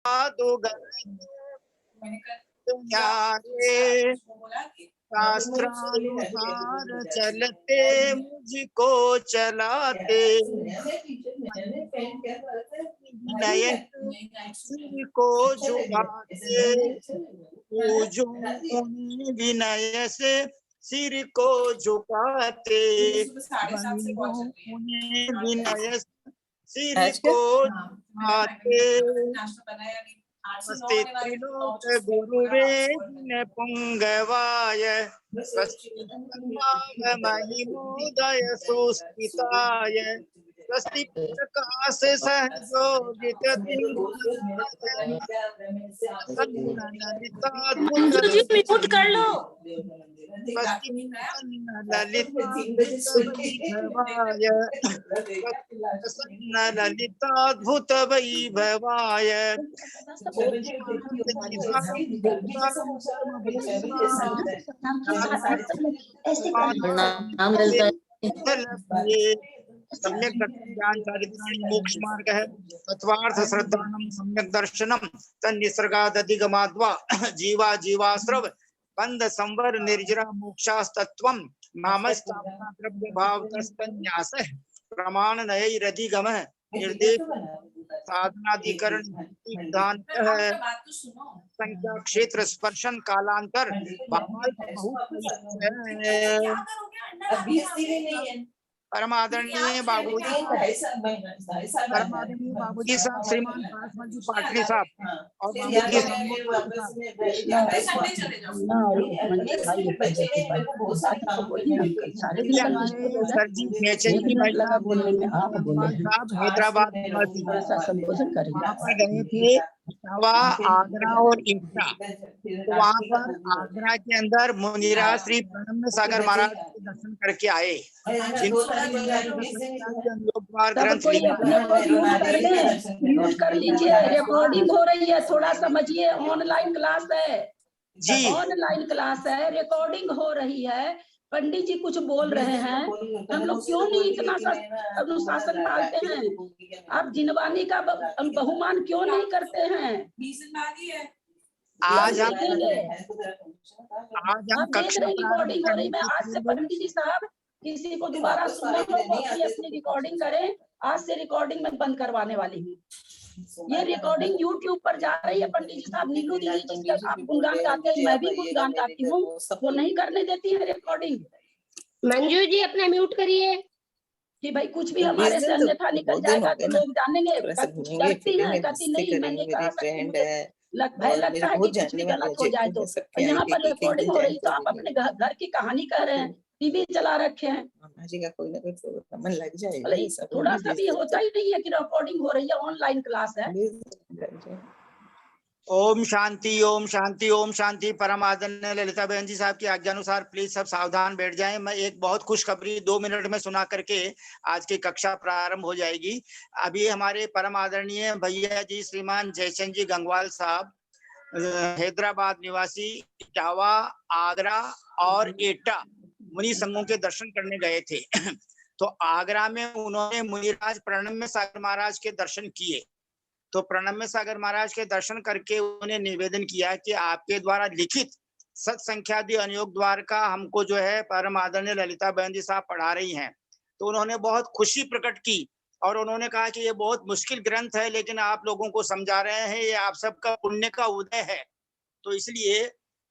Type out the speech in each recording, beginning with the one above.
दो न्यारे शास्त्रानुसार चलते मुझको चलाते विनय सिर को झुकाते पूजो उन्हें विनय से सिर को झुकाते उन्हें विनय सिर को झुकाते स्वस्ति त्रिलोक गुरुवे पुंगवाय स्वस्ति महिमोदय सुस्थिताय स्वस्ति प्रकाश सहजोगित म्यूट कर लो। ललिताद्भुत वैभवाय सम्यक ज्ञान चारित्राणि मोक्ष मार्ग है तत्वार्थ श्रद्धानम सम्यक दर्शनम तन्निसर्गादधिगमाद्वा जीवा जीवाश्रव बंध संवर निर्जरा मोक्षास्तत्वम नामस्तापना द्रव्य भाव तस्तन्यास प्रमाण नयैरधिगम निर्देश साधनाधिकरण विधान संख्या क्षेत्र स्पर्शन कालांतर परम आदरणीय बाबूजी साहब श्रीमान पासवान पाटली साहब और हैदराबाद गए थे आगरा और इफ्ता। तो वहाँ पर आगरा के अंदर मुनिराज श्री ब्रह्म सागर महाराज के दर्शन करके आए। म्यूट कर लीजिए, रिकॉर्डिंग हो रही है, थोड़ा समझिए। ऑनलाइन क्लास है जी, ऑनलाइन क्लास है, रिकॉर्डिंग हो रही है। पंडित जी कुछ बोल रहे हैं, हम लोग क्यों नहीं इतना अनुशासन पालते हैं? आप जिनवानी का बहुमान क्यों नहीं करते हैं? आज हम देख रहे रिकॉर्डिंग हो रही। मैं आज से पंडित जी साहब किसी को दोबारा सुनना हो अपनी रिकॉर्डिंग करें। आज से रिकॉर्डिंग में बंद करवाने वाली हूँ। ये रिकॉर्डिंग YouTube पर जा रही है। पंडित जी साहब, नीलू दीदी जिसका आप गुणगान गाते हैं, मैं भी गुणगान गाती हूँ, वो नहीं करने देती है रिकॉर्डिंग। मंजू जी अपना म्यूट करिए कि भाई कुछ भी हमारे से अन्यथा निकल जाएगा तो लोग जानेंगे। करती है, कहती नहीं, मैंने कहा भय लगता है कि कुछ भी गलत हो जाए। तो यहाँ पर रिकॉर्डिंग हो रही, तो आप अपने घर की कहानी कह रहे हैं, टीवी चला रखे हैं, कोई ना कोई मन लग जाएगा। थोड़ा सा भी होता ही नहीं है कि रिकॉर्डिंग हो रही है, ऑनलाइन क्लास है। ओम शांति ओम शांति ओम शांति। परम आदरणीय ललिता बहन जी साहब की आज्ञानुसार प्लीज सब सावधान बैठ जाएं। मैं एक बहुत खुशखबरी 2 मिनट में सुना करके आज की कक्षा प्रारंभ हो जाएगी। अभी हमारे परम आदरणीय भैया जी श्रीमान जयचंद जी गंगवाल साहब हैदराबाद निवासी, इटावा, आगरा और एटा मुनि संघों के दर्शन करने गए थे। तो आगरा में उन्होंने मुनिराज प्रणम्य सागर महाराज के दर्शन किए। तो प्रणम्य सागर महाराज के दर्शन करके उन्होंने निवेदन किया कि आपके द्वारा लिखित सत्संख्यादि अनुयोग द्वार का हमको जो है परम आदरणीय ललिता बहन जी साहब पढ़ा रही हैं। तो उन्होंने बहुत खुशी प्रकट की और उन्होंने कहा कि ये बहुत मुश्किल ग्रंथ है, लेकिन आप लोगों को समझा रहे हैं, ये आप सबका पुण्य का उदय है। तो इसलिए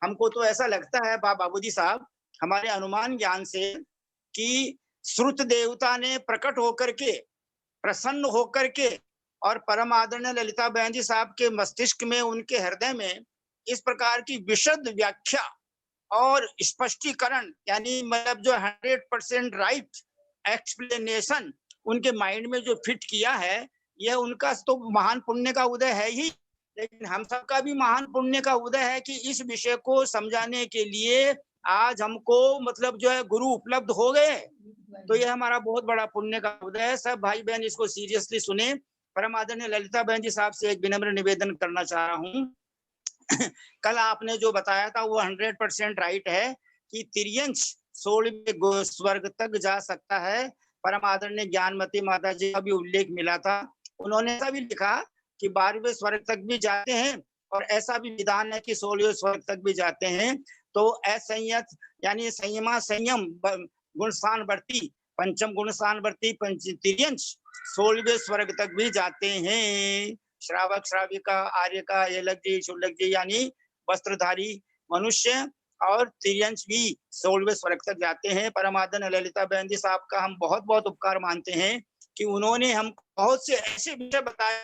हमको तो ऐसा लगता है बाबूजी साहब, हमारे अनुमान ज्ञान से, कि श्रुत देवता ने प्रकट होकर के, प्रसन्न होकर के और परम आदरणीय ललिता बहन जी साहब के मस्तिष्क में, उनके हृदय में इस प्रकार की विशद व्याख्या और स्पष्टीकरण, यानी मतलब जो 100% राइट एक्सप्लेनेशन उनके माइंड में जो फिट किया है, यह उनका तो महान पुण्य का उदय है ही, लेकिन हम सबका भी महान पुण्य का उदय है कि इस विषय को समझाने के लिए आज हमको मतलब जो है गुरु उपलब्ध हो गए। तो यह हमारा बहुत बड़ा पुण्य का उदय है। सब भाई बहन इसको सीरियसली सुने। परम आदरणीय ललिता बहन जी साहब से एक विनम्र निवेदन करना चाह रहा हूँ। कल आपने जो बताया था वो 100% राइट है कि तिर्यंश 16वें स्वर्ग तक जा सकता है। परम आदरणीय ज्ञानमती माता जी का भी उल्लेख मिला था। उन्होंने ऐसा भी लिखा कि 12वें स्वर्ग तक भी जाते हैं और ऐसा भी विधान है कि 16वें स्वर्ग तक भी जाते हैं। तो असंयत यानी संयमा संयम गुण स्थान वर्ती, पंचम गुण स्थान वर्ती तिर्यंश 16वें स्वर्ग तक भी जाते हैं। श्रावक श्राविका आर्यका एलग्जी शुल्लग्जी यानी वस्त्रधारी मनुष्य और तिर्यंश भी 16वें स्वर्ग तक जाते हैं। परमादन ललिता बहन जी साहब का हम बहुत बहुत उपकार मानते हैं कि उन्होंने हम बहुत से ऐसे विषय बताए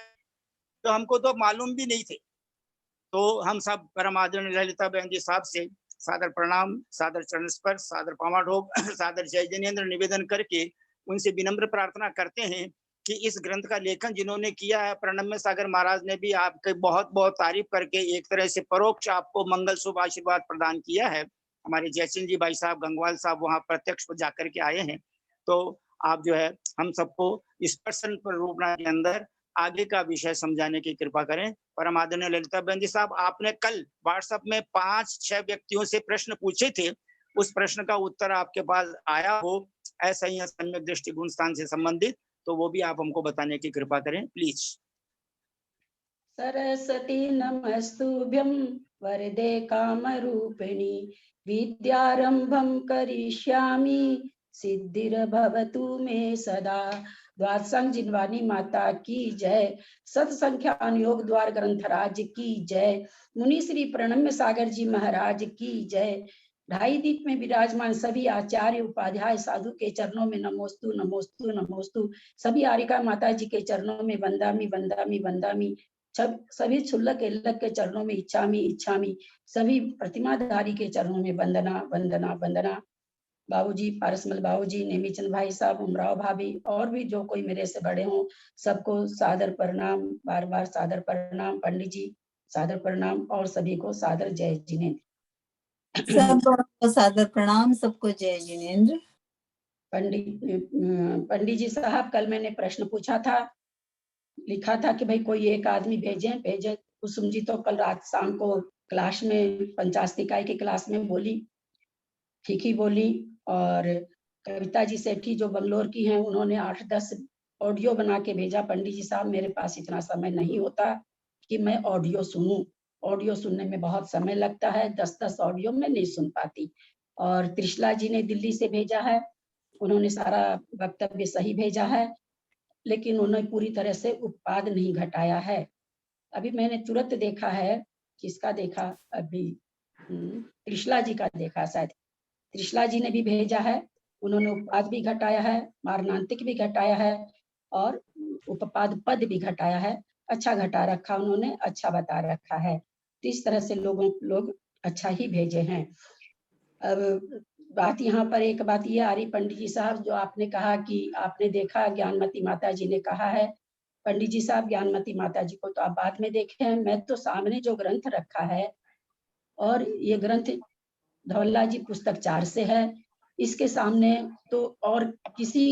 तो हमको तो मालूम भी नहीं थे। तो हम सब परमादरणीय ललिता बहन जी साहब से सादर प्रणाम, सादर चरण स्पर्श, सादर पामाढोक, सादर जय जिनेन्द्र निवेदन करके उनसे विनम्र प्रार्थना करते हैं कि इस ग्रंथ का लेखन जिन्होंने किया है, प्रणम्य सागर महाराज ने भी आपके बहुत बहुत तारीफ करके एक तरह से परोक्ष आपको मंगल शुभ आशीर्वाद प्रदान किया है। हमारे जयसिंह जी भाई साहब गंगवाल साहब वहां प्रत्यक्ष जाकर के आए हैं। तो आप जो है हम सबको इस प्रसन्न रूपना के अंदर आगे का विषय समझाने की कृपा करें। परम आदरणीय ललिता बहन जी साहब, आपने कल व्हाट्सएप में 5-6 व्यक्तियों से प्रश्न पूछे थे, उस प्रश्न का उत्तर आपके पास आया हो ऐसा ही सम्यक दृष्टि गुण स्थान से संबंधित, तो वो भी आप हमको बताने की कृपा करें प्लीज। सरस्वती नमस्तुभ्यं वरदे कामरूपिणी विद्यारंभं करिष्यामि सिद्धिर्भवतु मे सदा। द्वादशांग जिनवानी माता की जय। सत संख्यान योग द्वार ग्रंथराज की जय। मुनि श्री प्रणम्य सागर जी महाराज की जय। ढाई दीप में विराजमान सभी आचार्य उपाध्याय साधु के चरणों में नमोस्तु नमोस्तु नमोस्तु। सभी आरिका माता जी के चरणों में वंदामी वंदामी वंदामी। सभी क्षुल्लक एल्लक के चरणों में इच्छामी इच्छामी। सभी प्रतिमाधारी के चरणों में वंदना वंदना वंदना। बाबूजी, पारसमल बाबूजी, नेमीचंद भाई साहब, उमराव भाभी और भी जो कोई मेरे से बड़े हों, सबको सादर प्रणाम, बार बार सादर प्रणाम। पंडित जी सादर प्रणाम और सभी को सादर जय जिनेन्द्र। सबको सादर प्रणाम, सबको जय जिनेन्द्र। पंडित जी साहब, कल मैंने प्रश्न पूछा था, लिखा था कि भाई कोई एक आदमी भेजे। कुसुम जी तो कल रात शाम को क्लास में 50 इकाई की क्लास में बोली, ठीक ही बोली। और कविता जी सेठी जो बंगलोर की हैं, उन्होंने 8-10 ऑडियो बना के भेजा। पंडित जी साहब, मेरे पास इतना समय नहीं होता कि मैं ऑडियो सुनूं। ऑडियो सुनने में बहुत समय लगता है, 10-10 ऑडियो में नहीं सुन पाती। और त्रिशला जी ने दिल्ली से भेजा है, उन्होंने सारा वक्तव्य सही भेजा है, लेकिन उन्होंने पूरी तरह से उत्पाद नहीं घटाया है। अभी मैंने तुरंत देखा है, किसका देखा अभी, त्रिशला जी का देखा शायद। त्रिशला जी ने भी भेजा है, उन्होंने उपपाद भी घटाया है, मारणांतिक भी घटाया है और उपपाद पद भी घटाया है। अच्छा घटा रखा उन्होंने, अच्छा बता रखा है। तो इस तरह से लोग अच्छा ही भेजे हैं। अब बात यहाँ पर एक बात ये आ रही, पंडित जी साहब, जो आपने कहा कि आपने देखा, ज्ञानमती माता जी ने कहा है। पंडित जी साहब, ज्ञानमती माता जी को तो आप बाद में देखे हैं, मैं तो सामने जो ग्रंथ रखा है, और ये ग्रंथ धवल्ला जी पुस्तक 4 से है, इसके सामने तो और किसी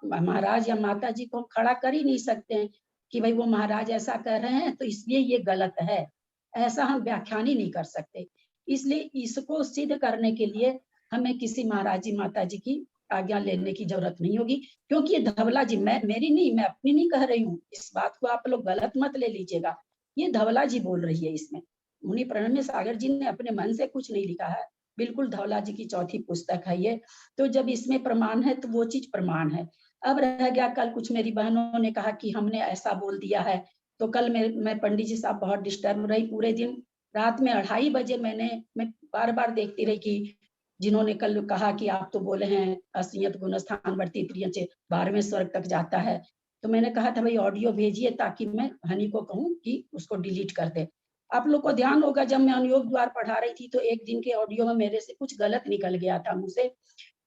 महाराज या माता जी को हम खड़ा कर ही नहीं सकते हैं कि भाई वो महाराज ऐसा कर रहे हैं तो इसलिए ये गलत है, ऐसा हम व्याख्यान ही नहीं कर सकते। इसलिए इसको सिद्ध करने के लिए हमें किसी महाराज जी माता जी की आज्ञा लेने की जरूरत नहीं होगी, क्योंकि ये धवला जी, मैं अपनी नहीं कह रही हूँ, इस बात को आप लोग गलत मत ले लीजिएगा, ये धवला जी बोल रही है। इसमें मुनि प्रणम्य सागर जी ने अपने मन से कुछ नहीं लिखा है, बिल्कुल धवला जी की चौथी पुस्तक है ये। तो जब इसमें प्रमाण है तो वो चीज प्रमाण है। अब रह गया, कल कुछ मेरी बहनों ने कहा कि हमने ऐसा बोल दिया है, तो कल मैं पंडित जी साहब बहुत डिस्टर्ब रही पूरे दिन। रात में 2:30 बजे मैं बार बार देखती रही कि जिन्होंने कल कहा कि आप तो बोले हैं असंयत गुण स्थान वर्ती त्रियंच 12वें स्वर्ग तक जाता है, तो मैंने कहा था भाई ऑडियो भेजिए ताकि मैं हनी को कहूँ कि उसको डिलीट कर दे। आप लोग को ध्यान होगा, जब मैं अनुयोग द्वार पढ़ा रही थी तो एक दिन के ऑडियो में मेरे से कुछ गलत निकल गया था मुझसे।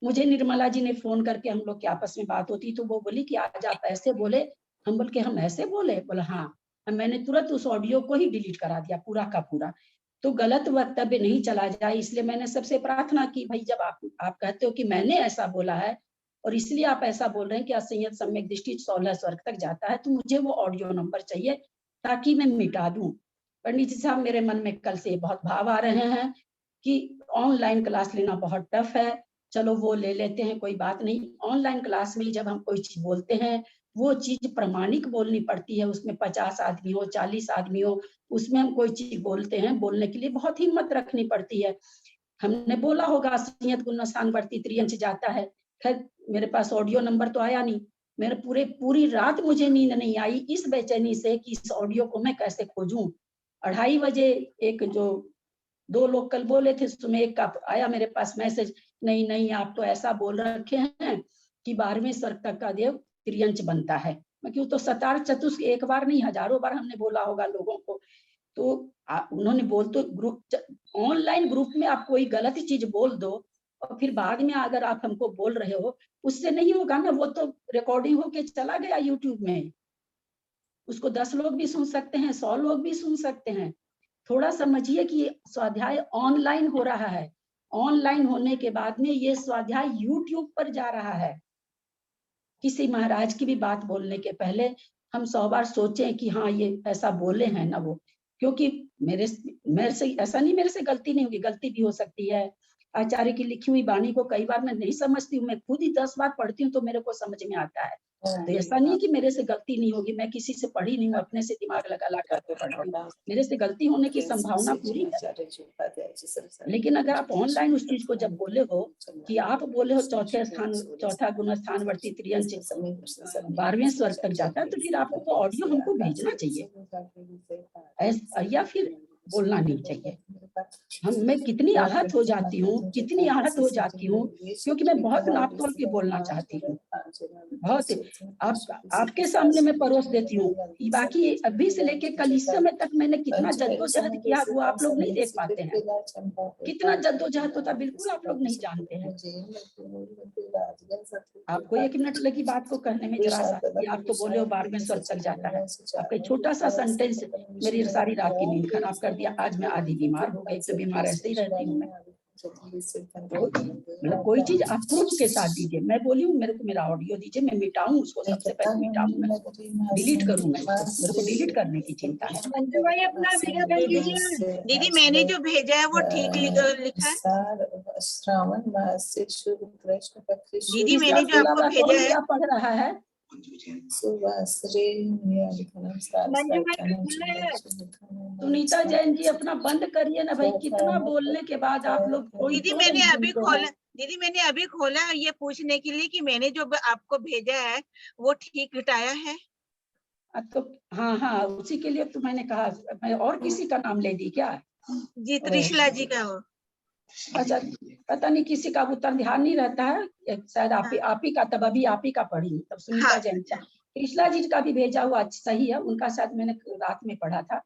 मुझे निर्मला जी ने फोन करके, हम लोग की आपस में बात होती, तो वो बोली कि आज आप ऐसे बोले। हम बोल के हम ऐसे बोले? बोला हाँ। मैंने तुरंत उस ऑडियो को ही डिलीट करा दिया पूरा का पूरा, तो गलत वक्तव्य नहीं चला जाए। इसलिए मैंने सबसे प्रार्थना की, भाई जब आप कहते हो कि मैंने ऐसा बोला है और इसलिए आप ऐसा बोल रहे हैं कि असंयत सम्यक दृष्टि 16 स्वर्ग तक जाता है, तो मुझे वो ऑडियो नंबर चाहिए ताकि मैं मिटा दूं। पंडित जी साहब, मेरे मन में कल से बहुत भाव आ रहे हैं कि ऑनलाइन क्लास लेना बहुत टफ है, चलो वो ले लेते हैं, कोई बात नहीं। ऑनलाइन क्लास में जब हम कोई चीज बोलते हैं वो चीज प्रमाणिक बोलनी पड़ती है। उसमें 50 आदमी हो, 40 आदमी हो, उसमें हम कोई चीज बोलते हैं, बोलने के लिए बहुत हिम्मत रखनी पड़ती है। हमने बोला होगा असलियत गुणसान बढ़ती त्रियंच जाता है। खैर मेरे पास ऑडियो नंबर तो आया नहीं। मेरे पूरी रात मुझे नींद नहीं आई इस बेचैनी से कि इस ऑडियो को मैं कैसे खोजूं। 2:30 बजे एक जो 2 लोग कल बोले थे, उसमें एक का आया मेरे पास मैसेज, नहीं आप तो ऐसा बोल रखे हैं कि 12वें स्वर्ग तक का देव त्रियंच बनता है। मैं क्यों, तो सतार चतुष्क एक बार नहीं हजारों बार हमने बोला होगा लोगों को। तो उन्होंने बोल तो ग्रुप ऑनलाइन ग्रुप में आप कोई गलत चीज बोल दो और फिर बाद में अगर आप हमको बोल रहे हो, उससे नहीं होगा ना। वो तो रिकॉर्डिंग होके चला गया यूट्यूब में, उसको 10 लोग भी सुन सकते हैं, 100 लोग भी सुन सकते हैं। थोड़ा समझिए कि स्वाध्याय ऑनलाइन हो रहा है। ऑनलाइन होने के बाद में ये स्वाध्याय यूट्यूब पर जा रहा है। किसी महाराज की भी बात बोलने के पहले हम 100 बार सोचें कि हाँ ये ऐसा बोले हैं ना वो, क्योंकि मेरे से ऐसा नहीं, मेरे से गलती नहीं होगी, गलती भी हो सकती है। आचार्य की लिखी हुई वाणी को कई बार मैं नहीं समझती हूँ, मैं खुद ही 10 बार पढ़ती हूँ तो मेरे को समझ में आता है। तो ऐसा नहीं कि मेरे से गलती नहीं होगी, मैं किसी से पढ़ी नहीं हूँ, अपने से दिमाग लगा करके पढ़ती हूँ, मेरे से गलती होने की संभावना पूरी है। लेकिन अगर आप ऑनलाइन उस चीज को जब बोले हो कि आप बोले हो चौथा गुण स्थानवर्ती त्रियंच 12वें स्वर्ग तक जाता है, तो फिर आपको तो ऑडियो हमको भेजना चाहिए या फिर बोलना नहीं चाहिए। मैं कितनी आहत हो जाती हूँ, कितनी आहत हो जाती हूँ, क्योंकि मैं बहुत नाप तोल के बोलना चाहती हूँ। बहुत आपके सामने मैं परोस देती हूँ। बाकी अभी से लेके कल इस समय तक मैंने कितना जद्दोजहद किया वो आप लोग नहीं देख पाते हैं। कितना जद्दोजहद होता बिल्कुल आप लोग नहीं जानते हैं। आपको 1 मिनट लगी बात को कहने में, जरा सा आप तो बोले हो 12वें स्वर्ग तक जाता है। आपका छोटा सा सेंटेंस मेरी सारी रात की नींद खराब कर दिया। आज मैं आधी बीमार हो गई, तो बीमार ऐसे ही रहती हूँ मैं। मतलब कोई चीज आप प्रूफ के साथ दीजिए। मैं बोली हूँ मेरे को मेरा ऑडियो दीजिए, मैं मिटाऊं उसको, सबसे पहले मिटाऊं, मैं डिलीट करूँ, मैं मेरे को डिलीट करने की चिंता है। मंजू भाई अपना वीडियो भेज दीजिए। दीदी मैंने जो भेजा है वो ठीक लिखा है। श्रावण मास से शुभ कृष्ण पक्ष दीदी मैंने जो आपको भेजा है, क्या पढ़ रहा है? सुनीता जैन जी अपना बंद करिए ना भाई, कितना बोलने के बाद आप लोग कोई दीदी मैंने अभी खोला, दीदी मैंने अभी खोला ये पूछने के लिए कि मैंने जो आपको भेजा है वो ठीक लिटाया है। तो हाँ उसी के लिए तो मैंने कहा। मैं और किसी का नाम ले दी क्या? जी त्रिशला जी का हो। अच्छा, पता नहीं किसी का उतना ध्यान नहीं रहता है, शायद आप ही का, तब अभी आप ही का पढ़ी तब सुनीता जैन। त्रिशला जी का भी भेजा हुआ सही है, उनका शायद मैंने रात में पढ़ा था,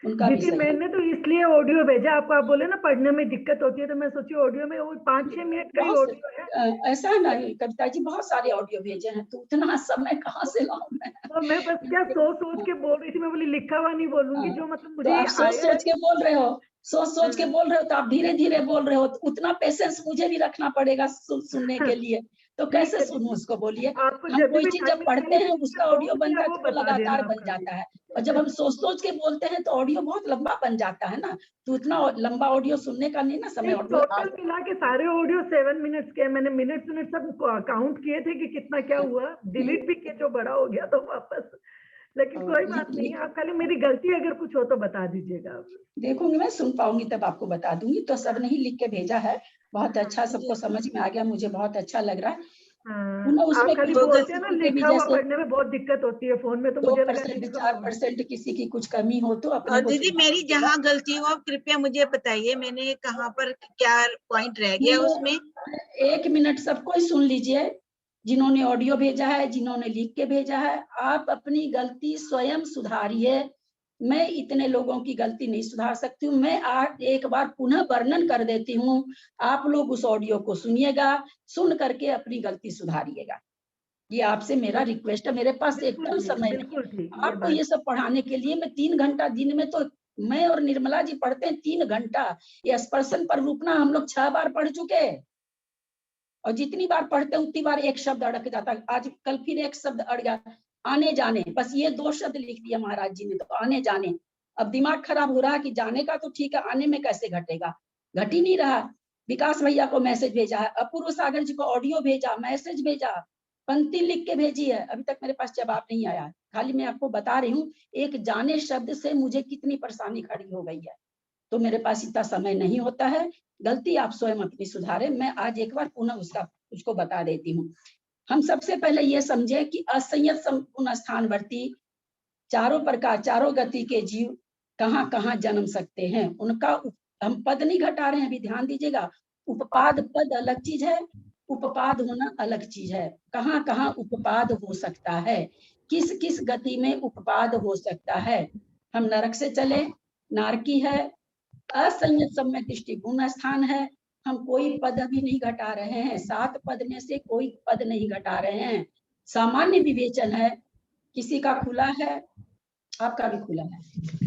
उनका भी सही। मैंने तो इसलिए ऑडियो भेजा आपको, आप बोले ना पढ़ने में दिक्कत होती है, तो मैं सोची ऑडियो में वो 5-6 मिनट का ही ऑडियो है। ऐसा है ना कविता जी, बहुत सारे ऑडियो भेजे हैं, तो उतना समय कहाँ से लाऊं मैं? तो मैं बस क्या सोच के बोल रही थी, मैं बोली लिखा हुआ नहीं बोलूंगी, जो मतलब मुझे आप सोच के बोल रहे हो, सोच के बोल रहे हो, तो आप धीरे धीरे बोल रहे हो, तो उतना पेशेंस मुझे भी रखना पड़ेगा सुनने के लिए। तो कैसे सुनूं उसको, बोलिए। हम कोई चीज जब पढ़ते हैं उसका ऑडियो बनता है तो लगातार बन जाता है, और जब हम सोच के बोलते हैं तो ऑडियो बहुत लंबा बन जाता है ना, तो उतना लंबा ऑडियो सुनने का नहीं ना समय। टोटल मिला के सारे ऑडियो 7 मिनट्स के, मैंने मिनट सब काउंट किए थे कि कितना क्या हुआ, डिलीट भी किए जो बड़ा हो गया तो वापस। लेकिन कोई बात नहीं, आप खाली मेरी गलती अगर कुछ हो तो बता दीजिएगा। देखूंगी, मैं सुन पाऊंगी तब आपको बता दूंगी। तो सब नहीं लिख के भेजा है, बहुत अच्छा, सबको समझ में आ गया, मुझे बहुत अच्छा लग रहा है। उसमें खाली बोलते हैं ना, लिखा हुआ पढ़ने में बहुत दिक्कत होती है फोन में, तो मुझे लगा 4% किसी की कुछ कमी हो तो अपने को। दीदी मेरी जहाँ गलती हो कृपया मुझे बताइए, मैंने कहाँ पर क्या पॉइंट रह गया उसमें। 1 मिनट सबको सुन लीजिए, जिन्होंने ऑडियो भेजा है, जिन्होंने लिख के भेजा है। आप अपनी गलती स्वयं सुधारिए, मैं इतने लोगों की गलती नहीं सुधार सकती हूँ। मैं आज एक बार पुनः वर्णन कर देती हूँ, आप लोग उस ऑडियो को सुनिएगा, सुन करके अपनी गलती सुधारिएगा। ये आपसे मेरा रिक्वेस्ट है, मेरे पास एकदम समय नहीं आपको ये सब पढ़ाने के लिए। मैं 3 घंटा दिन में, तो मैं और निर्मला जी पढ़ते हैं 3 घंटा। ये स्पर्शन पर रुकना हम लोग 6 बार पढ़ चुके हैं, और जितनी बार पढ़ते हैं उतनी बार एक शब्द अड़क जाता है। आज कल फिर एक शब्द अड़ गया, आने जाने, बस ये 2 शब्द लिख दिया महाराज जी ने, तो आने जाने। अब दिमाग खराब हो रहा है कि जाने का तो ठीक है, आने में कैसे घटेगा, घट ही नहीं रहा। विकास भैया को मैसेज भेजा है, अपूर्व सागर जी को ऑडियो भेजा, मैसेज भेजा, पंक्ति लिख के भेजी है, अभी तक मेरे पास जवाब नहीं आया। खाली मैं आपको बता रही हूँ एक जाने शब्द से मुझे कितनी परेशानी खड़ी हो गई है। तो मेरे पास इतना समय नहीं होता है, गलती आप स्वयं अपनी सुधारे। मैं आज एक बार पुनः उसको बता देती हूँ। हम सबसे पहले ये समझे कि असंयत संपूर्ण स्थानवर्ती चारों प्रकार चारों गति के जीव कहाँ कहाँ जन्म सकते हैं, उनका हम पद नहीं घटा रहे हैं, अभी ध्यान दीजिएगा। उपपाद पद अलग चीज है, उपपाद होना अलग चीज है। कहाँ कहाँ उपपाद हो सकता है, किस किस गति में उपपाद हो सकता है। हम नरक से चले, नारकी है, असंयत सम्यक दृष्टि गुण स्थान है। हम कोई पद अभी नहीं घटा रहे हैं, 7 पद में से कोई पद नहीं घटा रहे हैं। सामान्य विवेचन है, किसी का खुला है, आपका भी खुला है।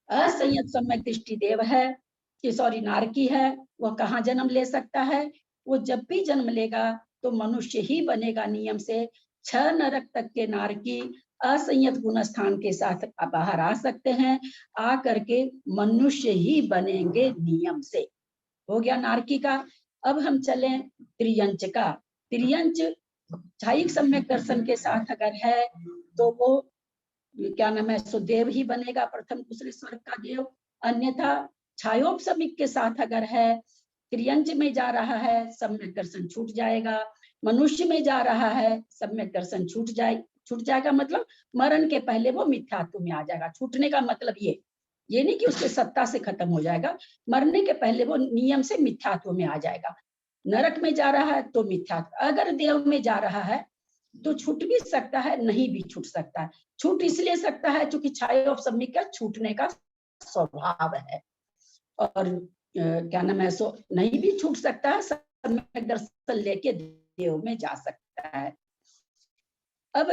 असंयत सम्यक दृष्टि देव है कि सॉरी नारकी है, वह कहाँ जन्म ले सकता है? वो जब भी जन्म लेगा तो मनुष्य ही बनेगा नियम से। 6 नरक तक के नारकी असंयत गुण स्थान के साथ बाहर आ सकते हैं, आ करके मनुष्य ही बनेंगे नियम से। हो गया नारकी का। अब हम चले त्रियंच का। त्रियंच छायिक सम्यक दर्शन के साथ अगर है तो वो क्या नाम है, सो देव ही बनेगा, प्रथम दूसरे स्वर्ग का देव। अन्यथा छायोपसमिक के साथ अगर है, त्रियंच में जा रहा है, सम्यक दर्शन छूट जाएगा। मनुष्य में जा रहा है, सम्यक दर्शन छूट जाएगा मतलब मरण के पहले वो मिथ्यात्व में आ जाएगा। छूटने का मतलब ये नहीं कि उसके सत्ता से खत्म हो जाएगा, मरने के पहले वो नियम से मिथ्यात्व में आ जाएगा। नरक में जा रहा है तो मिथ्यात्व, अगर देव में जा रहा है तो छूट भी सकता है, नहीं भी छूट सकता है। छूट इसलिए सकता है क्योंकि छायोपसमिक का छूटने का स्वभाव है, और क्या नाम है, सो नहीं भी छूट सकता है, सम्यक दर्शन लेके देव में जा सकता है। अब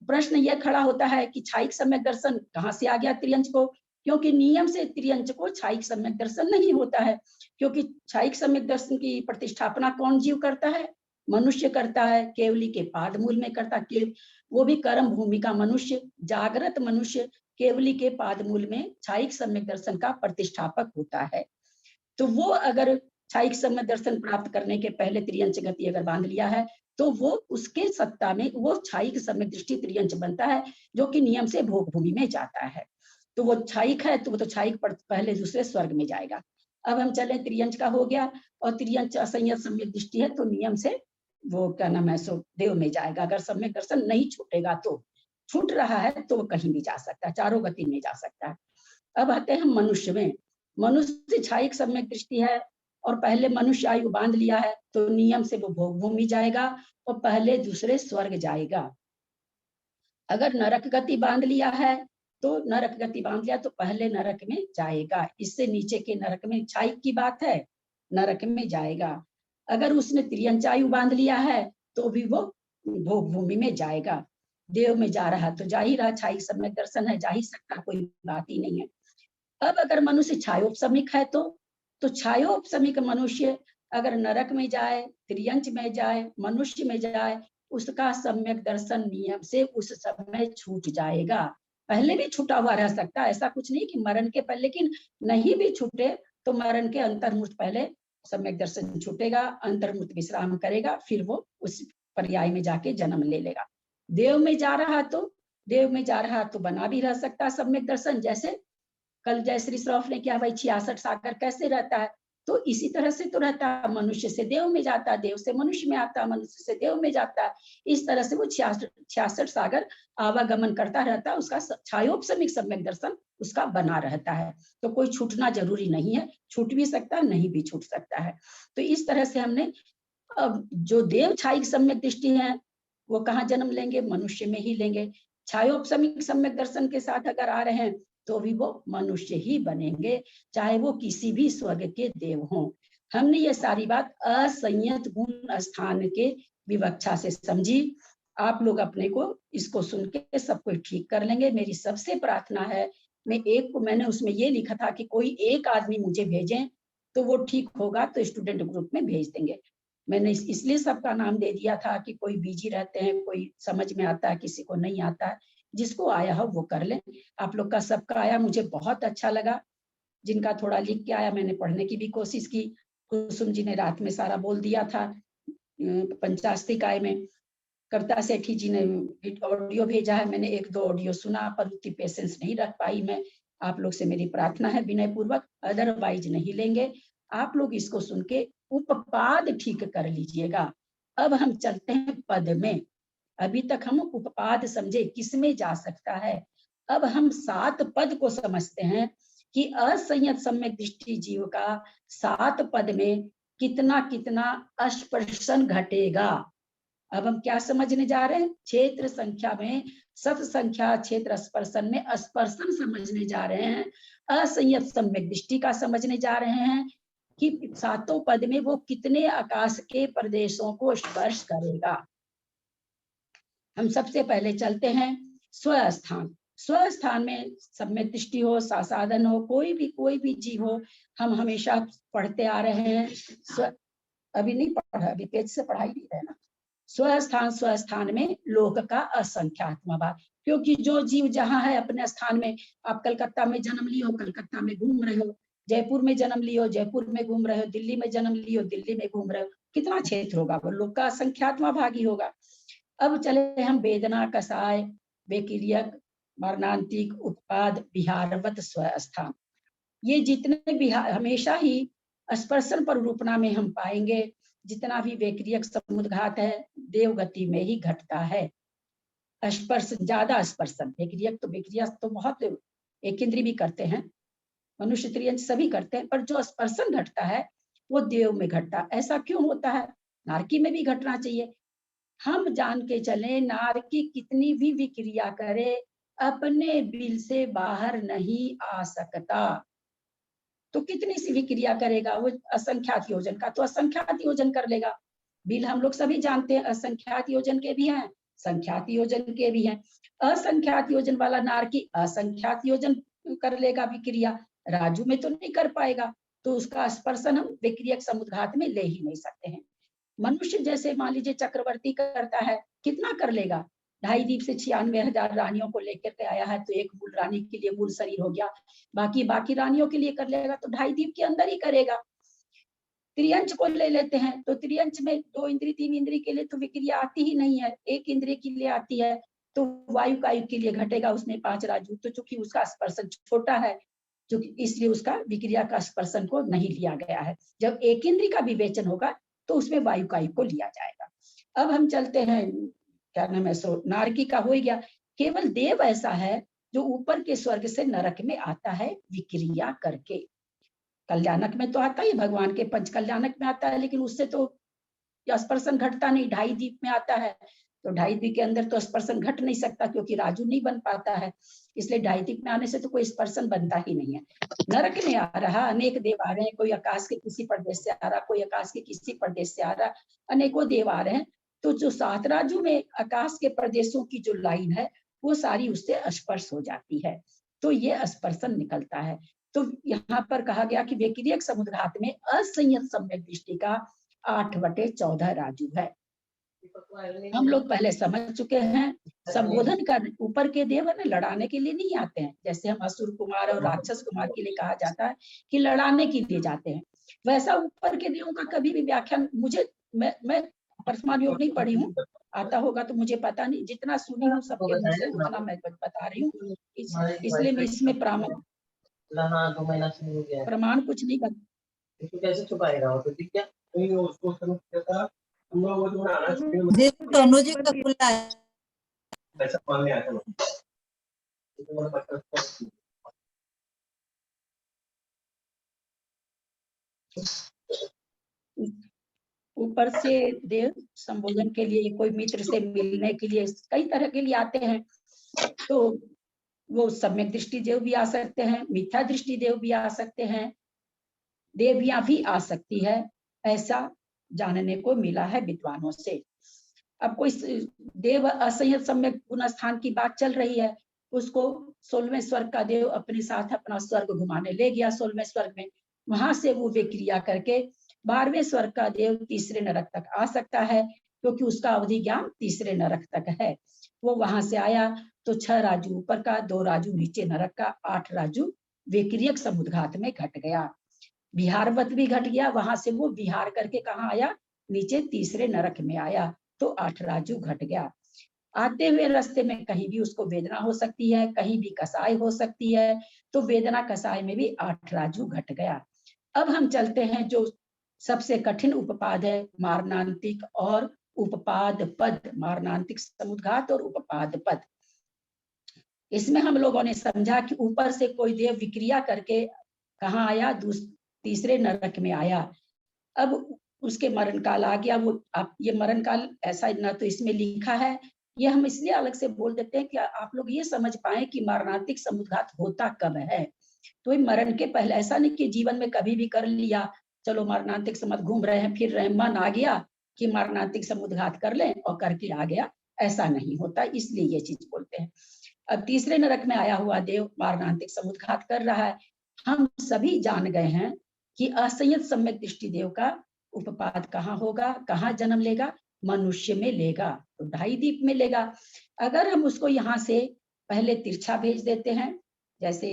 प्रश्न यह खड़ा होता है कि छायिक सम्यक दर्शन कहाँ से आ गया त्रियंच को? क्योंकि नियम से त्रियंच को छायिक सम्यक दर्शन नहीं होता है, क्योंकि छायिक सम्यक दर्शन की प्रतिष्ठापना कौन जीव करता है? मनुष्य करता है, केवली के पाद मूल में करता है, वो भी कर्म भूमि का मनुष्य, जागृत मनुष्य केवली के पाद मूल में छायिक सम्यक दर्शन का प्रतिष्ठापक होता है। तो वो अगर छायिक सम्यक दर्शन प्राप्त करने के पहले त्रियंच गति अगर बांध लिया है तो वो उसके सत्ता में वो छायिक सम्यक दृष्टि त्रियंच बनता है, जो कि नियम से भोग भूमि में जाता है। तो वो छायिक है तो वो तो छायिक पहले दूसरे स्वर्ग में जाएगा। अब हम चले, त्रियंच का हो गया, और त्रियंच असंयत सम्यक दृष्टि है तो नियम से वो क्या नाम है, सो देव में जाएगा। अगर सम्यक दर्शन नहीं छूटेगा, तो छूट रहा है तो वो कहीं भी जा सकता है, चारों गति में जा सकता है। अब आते हैं मनुष्य में। मनुष्य छायिक सम्यक दृष्टि है और पहले मनुष्य आयु बांध लिया है तो नियम से वो भोग भूमि जाएगा और पहले दूसरे स्वर्ग जाएगा। अगर नरक गति बांध लिया है तो नरक गति बांध लिया तो पहले नरक में जाएगा, इससे नीचे के नरक में, छायिक की बात है, नरक में जाएगा। अगर उसने त्रियंच आयु बांध लिया है तो भी वो भोग भूमि में जाएगा। देव में जा रहा तो जा ही रहा, छायिक सम्यक दर्शन है, जा ही सकता, कोई बात ही नहीं है। अब अगर मनुष्य छायोपसमिक है तो छायोपसमिक मनुष्य अगर नरक में जाए, त्रियंच में जाए, मनुष्य में जाए, उसका सम्यक दर्शन नियम से उस समय छूट जाएगा। पहले भी छूटा हुआ रह सकता है, ऐसा कुछ नहीं कि मरण के पहले, लेकिन नहीं भी छूटे तो मरण के अंतर्मुक्त पहले सम्यक दर्शन छूटेगा, अंतर्मुक्त विश्राम करेगा, फिर वो उस पर्याय में जाके जन्म ले लेगा। देव में जा रहा तो बना भी रह सकता है सम्यक दर्शन। जैसे कल जयश्री श्रॉफ ने क्या, भाई 66 सागर कैसे रहता है, तो इसी तरह से तो रहता है, मनुष्य से देव में जाता है, देव से मनुष्य में आता है, मनुष्य से देव में जाता है, इस तरह से वो 66 सागर आवागमन करता रहता है, उसका छायोपसमिक सम्यक दर्शन उसका बना रहता है। तो कोई छूटना जरूरी नहीं है, छूट भी सकता है, नहीं भी छूट सकता है। तो इस तरह से हमने, अब जो देव छायिक सम्यक दृष्टि है वो कहाँ जन्म लेंगे? मनुष्य में ही लेंगे। छायोपसमिक सम्यक दर्शन के साथ अगर आ रहे हैं तो भी वो मनुष्य ही बनेंगे, चाहे वो किसी भी स्वर्ग के देव हों। हमने ये सारी बात असंयत गुण स्थान के विवक्षा से समझी। आप लोग अपने को इसको सुन के सब कुछ ठीक कर लेंगे। मेरी सबसे प्रार्थना है, मैंने उसमें ये लिखा था कि कोई एक आदमी मुझे भेजें तो वो ठीक होगा, तो स्टूडेंट ग्रुप में भेज देंगे। मैंने इसलिए सबका नाम दे दिया था कि कोई बिजी रहते हैं, कोई समझ में आता है, किसी को नहीं आता है, जिसको आया हो वो कर ले। आप लोग का सबका आया, मुझे बहुत अच्छा लगा। जिनका थोड़ा लिख के आया मैंने पढ़ने की भी कोशिश की। कुसुम जी ने रात में सारा बोल दिया था, पंचास्तिकाय में कविता सेठी जी ने ऑडियो भेजा है, मैंने 1-2 ऑडियो सुना, पर उतनी पेशेंस नहीं रख पाई मैं। आप लोग से मेरी प्रार्थना है विनय पूर्वक, अदरवाइज नहीं लेंगे। आप लोग इसको सुन के उपपाद ठीक कर लीजिएगा। अब हम चलते हैं पद में। अभी तक हम उपपाद समझे किसमें जा सकता है, अब हम 7 पद को समझते हैं कि असंयत सम्यक दृष्टि जीव का 7 पद में कितना कितना स्पर्शन घटेगा। अब हम क्या समझने जा रहे हैं, क्षेत्र संख्या में सत संख्या क्षेत्र स्पर्शन में स्पर्शन समझने जा रहे हैं। असंयत सम्यक दृष्टि का समझने जा रहे हैं कि 7 पद में वो कितने आकाश के प्रदेशों को स्पर्श करेगा। हम सबसे पहले चलते हैं स्वस्थान। स्वस्थान में सम्यक दृष्टि हो, साधन हो, कोई भी जीव हो, हम हमेशा पढ़ते आ रहे हैं। अभी नहीं पढ़ा, अभी पेज से पढ़ाई नहीं रहे ना। स्वस्थान में लोक का असंख्यात्म भाव, क्योंकि जो जीव जहाँ है अपने स्थान में, आप कलकत्ता में जन्म लियो, कलकत्ता में घूम रहे हो, जयपुर में जन्म लियो, जयपुर में घूम रहे हो, दिल्ली में जन्म लियो, दिल्ली में घूम रहे हो, कितना क्षेत्र होगा, वो लोक का असंख्यात्म भागी होगा। अब चले हम वेदना, कसाय, बेकिरियक, मरणांतिक, उत्पाद, विहारवत, स्वस्थान, ये जितने भी हमेशा ही स्पर्शन पर रूपना में हम पाएंगे। जितना भी बेक्रियक समुद्घात है देवगति में ही घटता है। स्पर्शन, ज्यादा स्पर्शन, बेक्रियक तो बहुत एक इंद्री भी करते हैं, मनुष्य त्रियंच सभी करते हैं, पर जो स्पर्शन घटता है वो देव में घटता। ऐसा क्यों होता है, नारकी में भी घटना चाहिए। हम जान के चले, नारकी कितनी भी विक्रिया करे अपने बिल से बाहर नहीं आ सकता। तो कितनी सी भी क्रिया करेगा वो असंख्यात योजन का, तो असंख्यात योजन कर लेगा। बिल हम लोग सभी जानते हैं असंख्यात योजन के भी हैं, संख्यात योजन के भी हैं। असंख्यात योजन वाला नारकी असंख्यात योजन कर लेगा विक्रिया, राजू में तो नहीं कर पाएगा, तो उसका स्पर्शन हम विक्रियक समुद्घात में ले ही नहीं सकते हैं। मनुष्य जैसे मान लीजिए चक्रवर्ती करता है, कितना कर लेगा, 2.5 द्वीप से 96,000 रानियों को लेकर के आया है, तो एक मूल रानी के लिए मूल शरीर हो गया, बाकी रानियों के लिए कर लेगा तो 2.5 द्वीप के अंदर ही करेगा। त्रियंच को ले लेते हैं, तो त्रियंच में 2 इंद्री 3 इंद्री के लिए तो विक्रिया आती ही नहीं है, 1 इंद्री के लिए आती है, तो वायु कायु के लिए घटेगा उसमें 5 राजू। तो चूंकि उसका स्पर्शन छोटा है, चूंकि इसलिए उसका विक्रिया का स्पर्शन को नहीं लिया गया है। जब 1 इंद्री का विवेचन होगा तो उसमें वायु कायु को लिया जाएगा। अब हम चलते हैं, क्या नाम है, नारकी का हो गया। केवल देव ऐसा है जो ऊपर के स्वर्ग से नरक में आता है विक्रिया करके। कल्याणक में तो आता ही, भगवान के पंच कल्याणक में आता है, लेकिन उससे तो स्पर्शन घटता नहीं। 2.5 द्वीप में आता है, तो 2.5 द्वीप के अंदर तो स्पर्शन घट नहीं सकता, क्योंकि राजू नहीं बन पाता है, इसलिए 2.5 द्वीप में आने से तो कोई स्पर्शन बनता ही नहीं है। नरक में आ रहा, अनेक देव आ रहे हैं, कोई आकाश के किसी प्रदेश से आ रहा, कोई आकाश के किसी प्रदेश से आ रहा, अनेकों देव आ रहे हैं। तो जो 7 राजू में आकाश के प्रदेशों की जो लाइन है वो सारी उससे स्पर्श हो जाती है, तो ये स्पर्शन निकलता है। तो यहाँ पर कहा गया कि विक्रियक समुद्घात में असंयत सम्यक दृष्टि का 8/14 राजू है। हम लोग पहले समझ चुके हैं, संबोधन कर ऊपर के देव है ना, लड़ाने के लिए नहीं आते हैं। जैसे हम असुर कुमार और राक्षस कुमार के लिए कहा जाता है कि लड़ाने के लिए जाते हैं, वैसा ऊपर के देवों का कभी भी व्याख्यान मैं परसमान योग नहीं पढ़ी हूँ, आता होगा तो मुझे पता नहीं, जितना सुनी हूँ सबके मुंह से उतना मैं बता रही हूँ, इसलिए मैं इसमें प्रमाण कुछ नहीं कर। कैसे छुपाएगा वो, ठीक है, उसको तनुजी का खुला है। ऊपर से देव संबोधन के लिए, कोई मित्र से मिलने के लिए, कई तरह के लिए आते हैं। तो वो सम्यक दृष्टि देव भी आ सकते हैं, मिथ्या दृष्टि देव भी आ सकते हैं, देवियां भी आ सकती है, ऐसा जानने को मिला है विद्वानों से। अब कोई देव असंयत सम्यक गुण स्थान की बात चल रही है, उसको 16वें स्वर्ग का देव अपने साथ अपना स्वर्ग घुमाने ले गया 16वें स्वर्ग में, वहां से वो विक्रिया करके 12वें स्वर्ग का देव 3रे नरक तक आ सकता है, क्योंकि उसका अवधि ज्ञान 3रे नरक तक है। वो वहां से आया तो 6 राजू ऊपर का, 2 राजू नीचे नरक का, 8 राजू विक्रियक समुद्घात में घट गया। विहारवत भी घट गया, वहां से वो विहार करके कहाँ आया, नीचे तीसरे नरक में आया तो 8 राजू घट गया। आते हुए रास्ते में कहीं भी उसको वेदना हो सकती है, कहीं भी कसाई हो सकती है, तो वेदना कसाई में भी 8 राजू घट गया। अब हम चलते हैं जो सबसे कठिन उपपाद है, मारणांतिक और उपपाद पद, मारणांतिक समुद्घात और उपपाद पद। इसमें हम लोगों ने समझा कि ऊपर से कोई देव विक्रिया करके कहाँ आया, तीसरे नरक में आया। अब उसके मरण काल आ गया। वो आप ये मरण काल ऐसा न तो इसमें लिखा है, ये हम इसलिए अलग से बोल देते हैं कि आप लोग ये समझ पाए कि मारणांतिक समुद्घात होता कब है। तो मरण के पहले, ऐसा नहीं कि जीवन में कभी भी कर लिया, चलो मारणांतिक समुद्घात घूम रहे हैं फिर रहे, मन आ गया कि मारणांतिक समुद्घात कर लें और करके आ गया, ऐसा नहीं होता, इसलिए ये चीज बोलते हैं। अब तीसरे नरक में आया हुआ देव मारणांतिक समुद्घात कर रहा है। हम सभी जान गए हैं कि असंयत सम्यक दृष्टि देव का उपपाद कहाँ होगा, कहाँ जन्म लेगा, मनुष्य में लेगा, तो 2.5 दीप में लेगा। अगर हम उसको यहाँ से पहले तिरछा भेज देते हैं, जैसे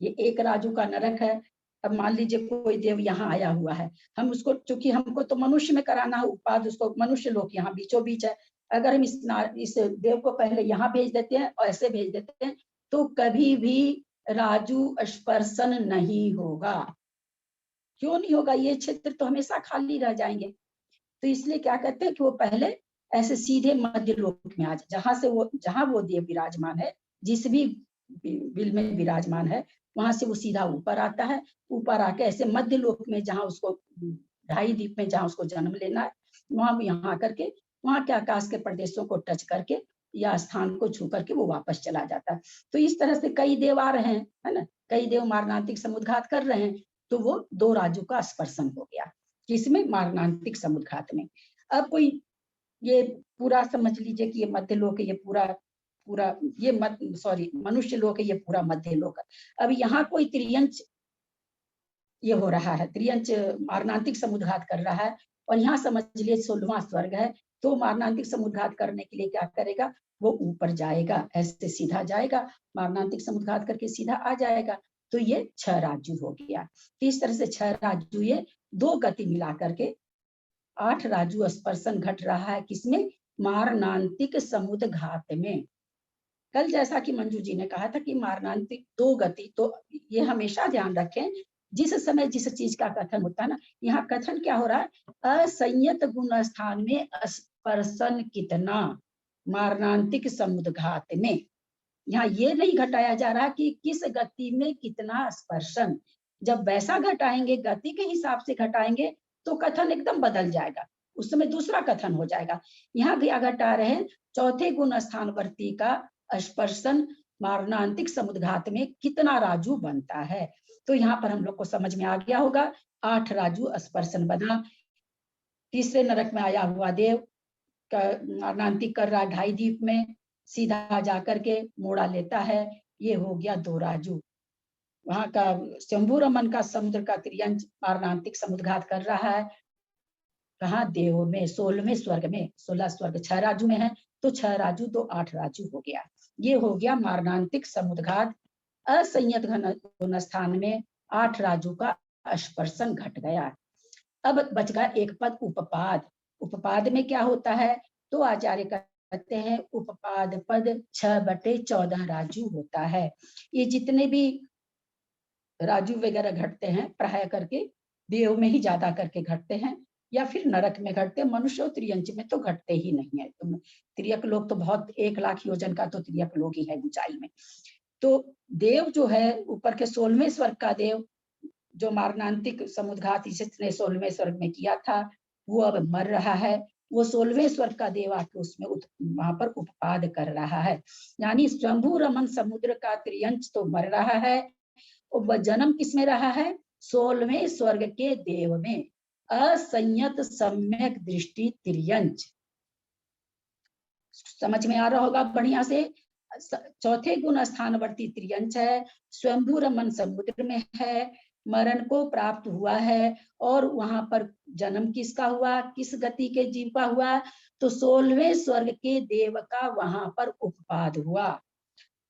ये 1 राजू का नरक है। अब मान लीजिए कोई देव यहाँ आया हुआ है, हम उसको, चूंकि हमको तो मनुष्य में कराना है उपपाद, उसको मनुष्य लोग यहाँ बीचों बीच है। अगर हम इस देव को पहले यहाँ भेज देते हैं और ऐसे भेज देते हैं, तो कभी भी राजू स्पर्शन नहीं होगा। क्यों नहीं होगा? ये क्षेत्र तो हमेशा खाली रह जाएंगे। तो इसलिए क्या कहते हैं कि वो पहले ऐसे सीधे मध्य लोक में आ जाए, जहां वो देव विराजमान है, जिस भी बिल में विराजमान है, वहां से वो सीधा ऊपर आता है। ऊपर आके ऐसे मध्य लोक में, जहां उसको 2.5 दीप में जहां उसको जन्म लेना है, वहां यहाँ करके, वहां के आकाश के प्रदेशों को टच करके या स्थान को छू करके वो वापस चला जाता है। तो इस तरह से कई देव आ रहे हैं, है ना, कई देव मारणांतिक समुद्घात कर रहे हैं, तो वो 2 राजू का स्पर्शन हो गया, किसमें? मारणांतिक समुद्घात में। अब कोई ये पूरा समझ लीजिए कि ये मध्य लोक है, ये पूरा ये मनुष्य लोक है, ये पूरा मध्य लोक है। अब यहाँ कोई त्रियंच ये हो रहा है, त्रियंच मारणांतिक समुद्घात कर रहा है, और यहाँ समझ लिए 16वां स्वर्ग है। तो मारणांतिक समुद्घात करने के लिए क्या करेगा? वो ऊपर जाएगा, ऐसे सीधा जाएगा, मारणांतिक समुद्घात करके सीधा आ जाएगा। तो ये 6 राजू हो गया। इस तरह से 6 राजू, ये 2 गति मिला करके 8 राजू स्पर्शन घट रहा है, किसमें? मारणांतिक समुद्घात में। कल जैसा कि मंजू जी ने कहा था कि मारणांतिक 2 गति, तो ये हमेशा ध्यान रखें, जिस समय जिस चीज का कथन होता है ना, यहाँ कथन क्या हो रहा है? असंयत गुण स्थान में स्पर्शन कितना, मारणांतिक समुद्घात में। यहाँ ये नहीं घटाया जा रहा कि किस गति में कितना स्पर्शन। जब वैसा घटाएंगे, गति के हिसाब से घटाएंगे, तो कथन एकदम बदल जाएगा, उस समय दूसरा कथन हो जाएगा। यहाँ भी घटा रहे हैं, चौथे गुण स्थानवर्ती का स्पर्शन मारणांतिक समुद्घात में कितना राजू बनता है। तो यहाँ पर हम लोग को समझ में आ गया होगा, 8 राजू स्पर्शन बना। तीसरे नरक में आया हुआ देव मारणांतिक कर रहा 2.5 दीप में, सीधा जाकर के मोड़ा लेता है, ये हो गया 2 राजू। वहां का शंभु रमन का समुद्र का त्रियंच मारणांतिक समुद्घात कर रहा है, कहा? देव में, 16वें स्वर्ग में। 16 स्वर्ग 6 राजू में है, तो 6 राजू तो 8 राजू हो गया। ये हो गया मारणांतिक समुद्घात। असंयत घन स्थान में 8 राजू का स्पर्शन घट गया। अब बच गया एक पद, उपपाद। उपपाद में क्या होता है? तो आचार्य कहते हैं उपपाद पद 6/14 राजू होता है। ये जितने भी राजू वगैरह घटते हैं, प्राय करके देव में ही ज्यादा करके घटते हैं, या फिर नरक में घटते हैं। मनुष्य और त्रियंच में तो घटते ही नहीं है। तो त्रियक लोग तो बहुत 1 लाख योजन का तो त्रियक लोग ही है ऊंचाई में। तो देव जो है ऊपर के 16वें स्वर्ग का देव, जो मारणांतिक समुद्घात इसने 16वें स्वर्ग में किया था, वो अब मर रहा है। वो 16वें स्वर्ग का देव आके उसमें वहां पर उपपाद कर रहा है। यानी शंभु रमन समुद्र का त्रियंच तो मर रहा है, और वह जन्म किसमें रहा है? 16वें स्वर्ग के देव में। असंयत सम्यक दृष्टि त्रियंच, समझ में आ रहा होगा बढ़िया से। चौथे गुण स्थानवर्ती त्रियंच है, स्वयंभू रमन समुद्र में है, मरण को प्राप्त हुआ है, और वहां पर जन्म किसका हुआ? किस गति के जीव का हुआ? तो 16वें स्वर्ग के देव का वहां पर उपपाद हुआ।